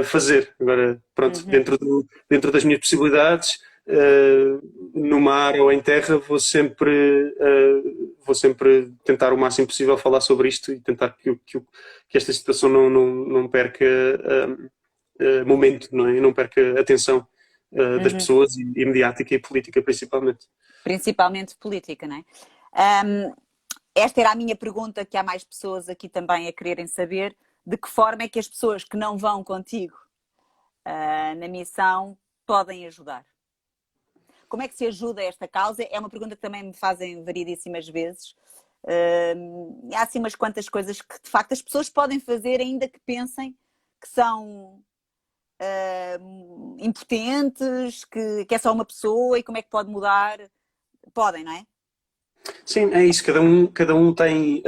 fazer. Agora, pronto, dentro das minhas possibilidades, no mar ou em terra, vou sempre tentar o máximo possível falar sobre isto e tentar que esta situação não perca momento, não é? Não perca atenção das pessoas e mediática e política principalmente. Principalmente política, não é? Esta era a minha pergunta, que há mais pessoas aqui também a quererem saber: de que forma é que as pessoas que não vão contigo na missão podem ajudar? Como é que se ajuda esta causa? É uma pergunta que também me fazem variedíssimas vezes. Há assim umas quantas coisas que de facto as pessoas podem fazer, ainda que pensem que são impotentes, que é só uma pessoa, e como é que pode mudar? Podem, não é? Sim, é isso. Cada um tem...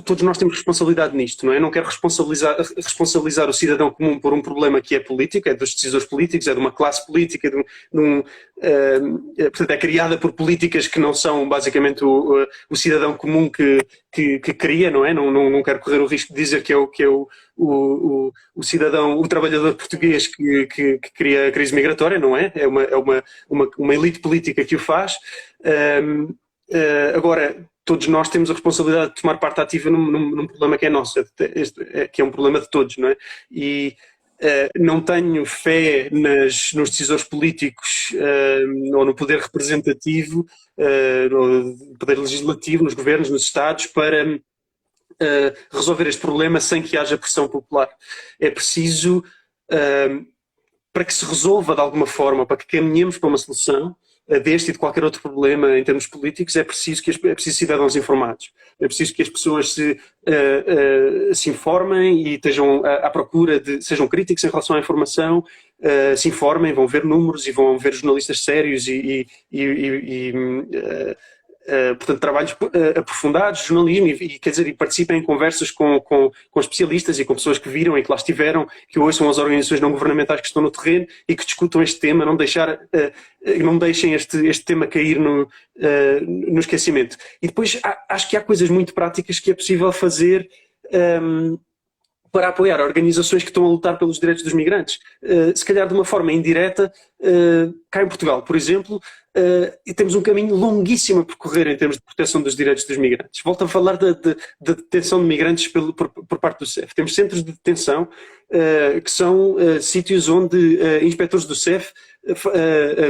todos nós temos responsabilidade nisto, não é? Eu não quero responsabilizar o cidadão comum por um problema que é político, é dos decisores políticos, é de uma classe política, portanto, é criada por políticas que não são basicamente o cidadão comum que cria, não é? Não quero correr o risco de dizer que é o cidadão, o trabalhador português que cria a crise migratória, não é? É uma elite política que o faz. Agora, todos nós temos a responsabilidade de tomar parte ativa num problema que é nosso, que é um problema de todos, não é? E não tenho fé nos decisores políticos ou no poder representativo, no poder legislativo, nos governos, nos Estados, para resolver este problema sem que haja pressão popular. É preciso, para que se resolva de alguma forma, para que caminhemos para uma solução deste e de qualquer outro problema em termos políticos, é preciso cidadãos informados. É preciso que as pessoas se informem e estejam à procura sejam críticos em relação à informação, se informem, vão ver números e vão ver jornalistas sérios portanto, trabalhos aprofundados, jornalismo, quer dizer, e participem em conversas com especialistas e com pessoas que viram e que lá estiveram, que ouçam as organizações não governamentais que estão no terreno e que discutam este tema, não deixem este tema cair no esquecimento. E depois acho que há coisas muito práticas que é possível fazer para apoiar organizações que estão a lutar pelos direitos dos migrantes. Se calhar de uma forma indireta, cá em Portugal, por exemplo, e temos um caminho longuíssimo a percorrer em termos de proteção dos direitos dos migrantes. Volto a falar da detenção de migrantes por parte do CEF. Temos centros de detenção que são sítios onde inspectores do CEF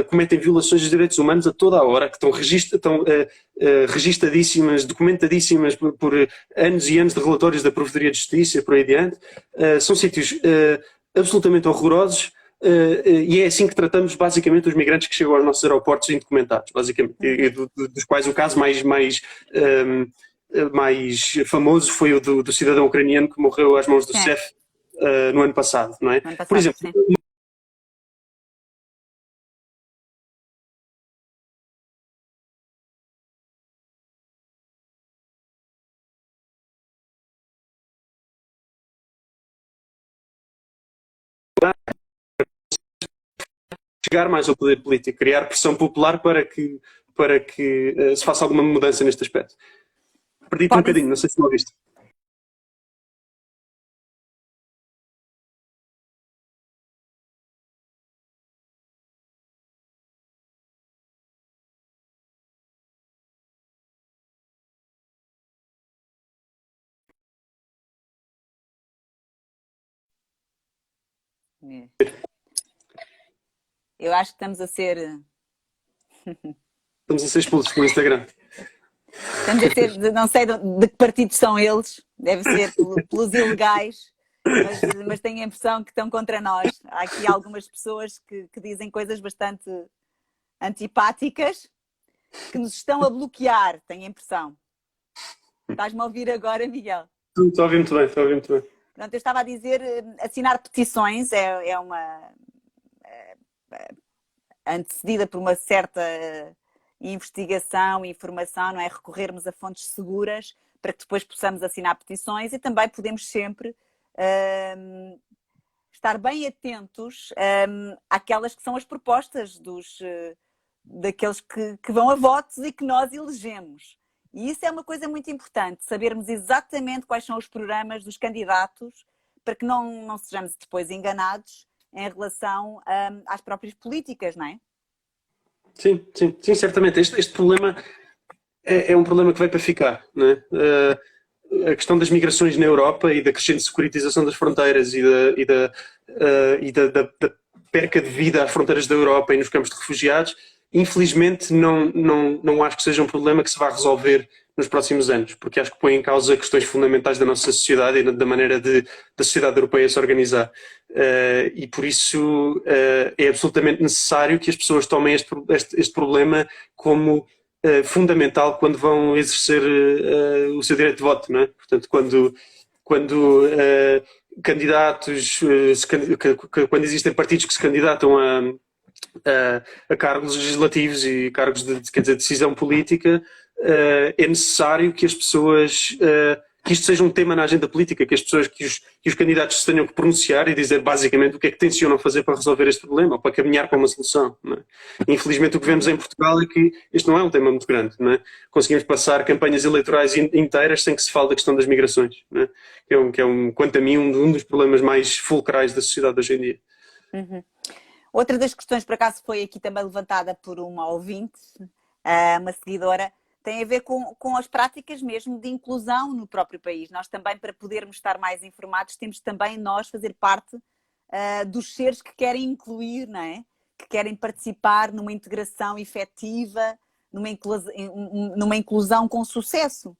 cometem violações dos direitos humanos a toda a hora, que estão registadíssimas, documentadíssimas por anos e anos de relatórios da Provedoria de Justiça e por aí adiante. São sítios absolutamente horrorosos. E é assim que tratamos basicamente os migrantes que chegam aos nossos aeroportos indocumentados, basicamente, e dos quais o caso mais famoso foi o do cidadão ucraniano que morreu às mãos do CEF no ano passado, não é? Ano passado, por exemplo, sim. chegar mais ao poder político, criar pressão popular para que se faça alguma mudança neste aspecto. Perdi-te um Podem, bocadinho, não sei se não ouviste. eu acho que estamos a ser. Estamos a ser expulsos pelo Instagram. Estamos a ser, não sei de que partidos são eles, deve ser pelos ilegais, mas tenho a impressão que estão contra nós. Há aqui algumas pessoas que dizem coisas bastante antipáticas que nos estão a bloquear, tenho a impressão. Estás-me a ouvir agora, Miguel? Estou a ouvir muito bem, estou a ouvir muito bem. Pronto, eu estava a dizer, assinar petições é uma antecedida por uma certa investigação e informação, não é? Recorrermos a fontes seguras para que depois possamos assinar petições e também podemos sempre estar bem atentos àquelas que são as propostas daqueles que vão a votos e que nós elegemos. E isso é uma coisa muito importante, sabermos exatamente quais são os programas dos candidatos para que não sejamos depois enganados em relação às próprias políticas, não é? Sim, sim, sim, certamente. Este problema é um problema que vai para ficar, não é? A questão das migrações na Europa e da crescente securitização das fronteiras da perca de vida às fronteiras da Europa e nos campos de refugiados, infelizmente não acho que seja um problema que se vá resolver nos próximos anos, porque acho que põe em causa questões fundamentais da nossa sociedade e da maneira da sociedade europeia se organizar. E por isso é absolutamente necessário que as pessoas tomem este problema como fundamental quando vão exercer o seu direito de voto, não é? Portanto, quando candidatos, quando existem partidos que se candidatam a cargos legislativos e cargos quer dizer, decisão política, é necessário que as pessoas, que isto seja um tema na agenda política, que as pessoas, que os candidatos se tenham que pronunciar e dizer basicamente o que é que tencionam fazer para resolver este problema ou para caminhar para uma solução. Não é? Infelizmente o que vemos em Portugal é que este não é um tema muito grande. Não é? Conseguimos passar campanhas eleitorais inteiras sem que se fale da questão das migrações, não é? Que é quanto a mim, um dos problemas mais fulcrais da sociedade hoje em dia. Uhum. Outra das questões, por acaso, foi aqui também levantada por uma ouvinte, uma seguidora, tem a ver com as práticas mesmo de inclusão no próprio país. Nós também, para podermos estar mais informados, temos também nós fazer parte dos seres que querem incluir, não é? Que querem participar numa integração efetiva, numa inclusão com sucesso.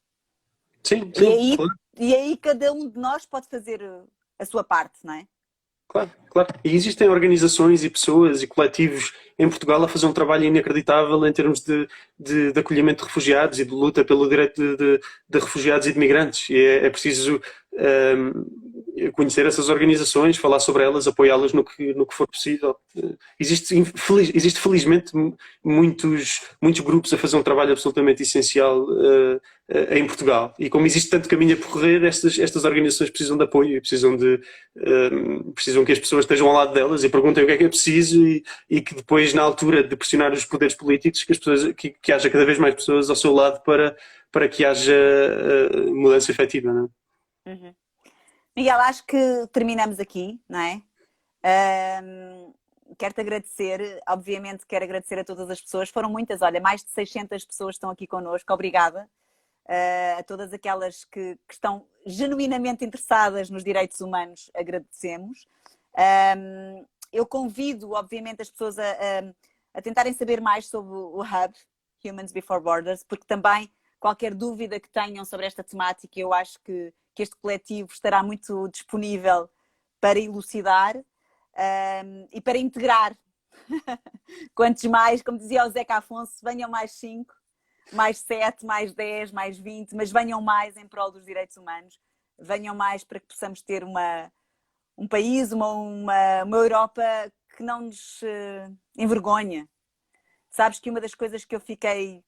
Sim, sim, claro. E aí cada um de nós pode fazer a sua parte, não é? Claro, claro. E existem organizações e pessoas e coletivos em Portugal a fazer um trabalho inacreditável em termos de acolhimento de refugiados e de luta pelo direito de refugiados e de migrantes. E é preciso conhecer essas organizações, falar sobre elas, apoiá-las no que for possível. Existe felizmente muitos grupos a fazer um trabalho absolutamente essencial em Portugal. E como existe tanto caminho a percorrer, estas organizações precisam de apoio e precisam que as pessoas estejam ao lado delas e perguntem o que é preciso e que depois, na altura de pressionar os poderes políticos, que haja cada vez mais pessoas ao seu lado para que haja mudança efetiva. Não é? Uhum. Miguel, acho que terminamos aqui, não é? Quero-te agradecer, obviamente quero agradecer a todas as pessoas, foram muitas, olha, mais de 600 pessoas estão aqui connosco, obrigada a todas aquelas que estão genuinamente interessadas nos direitos humanos, agradecemos. Eu convido, obviamente, as pessoas a tentarem saber mais sobre o Hub, Humans Before Borders, porque também qualquer dúvida que tenham sobre esta temática, eu acho que este coletivo estará muito disponível para elucidar e para integrar. Quantos mais, como dizia o Zeca Afonso, venham mais 5, mais 7, mais 10, mais 20, mas venham mais em prol dos direitos humanos, venham mais para que possamos ter um país, uma Europa que não nos envergonha. Sabes que uma das coisas que eu fiquei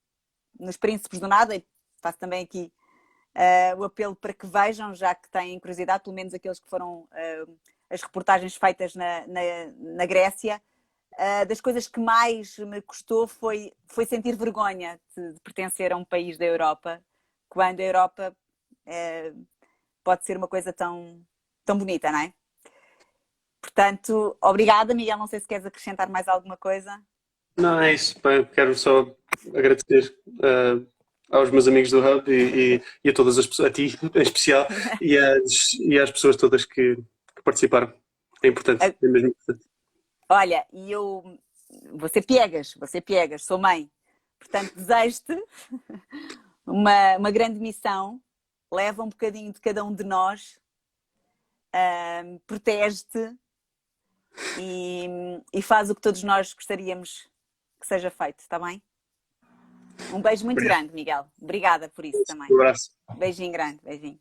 nos Príncipes do Nada, e faço também aqui o apelo para que vejam, já que têm curiosidade, pelo menos aqueles que foram as reportagens feitas na Grécia, das coisas que mais me custou foi sentir vergonha de pertencer a um país da Europa, quando a Europa pode ser uma coisa tão, tão bonita, não é? Portanto, obrigada, Miguel. Não sei se queres acrescentar mais alguma coisa. Não, é isso. Pá, quero só agradecer aos meus amigos do Hub e a todas as pessoas, a ti em especial, e às pessoas todas que participaram. É importante, é mesmo importante. Olha, você piegas, sou mãe. Portanto, desejo-te uma grande missão, leva um bocadinho de cada um de nós, protege-te e faz o que todos nós gostaríamos que seja feito, está bem? Um beijo muito grande, Miguel. Obrigada por isso também. Um abraço. Beijinho grande, beijinho.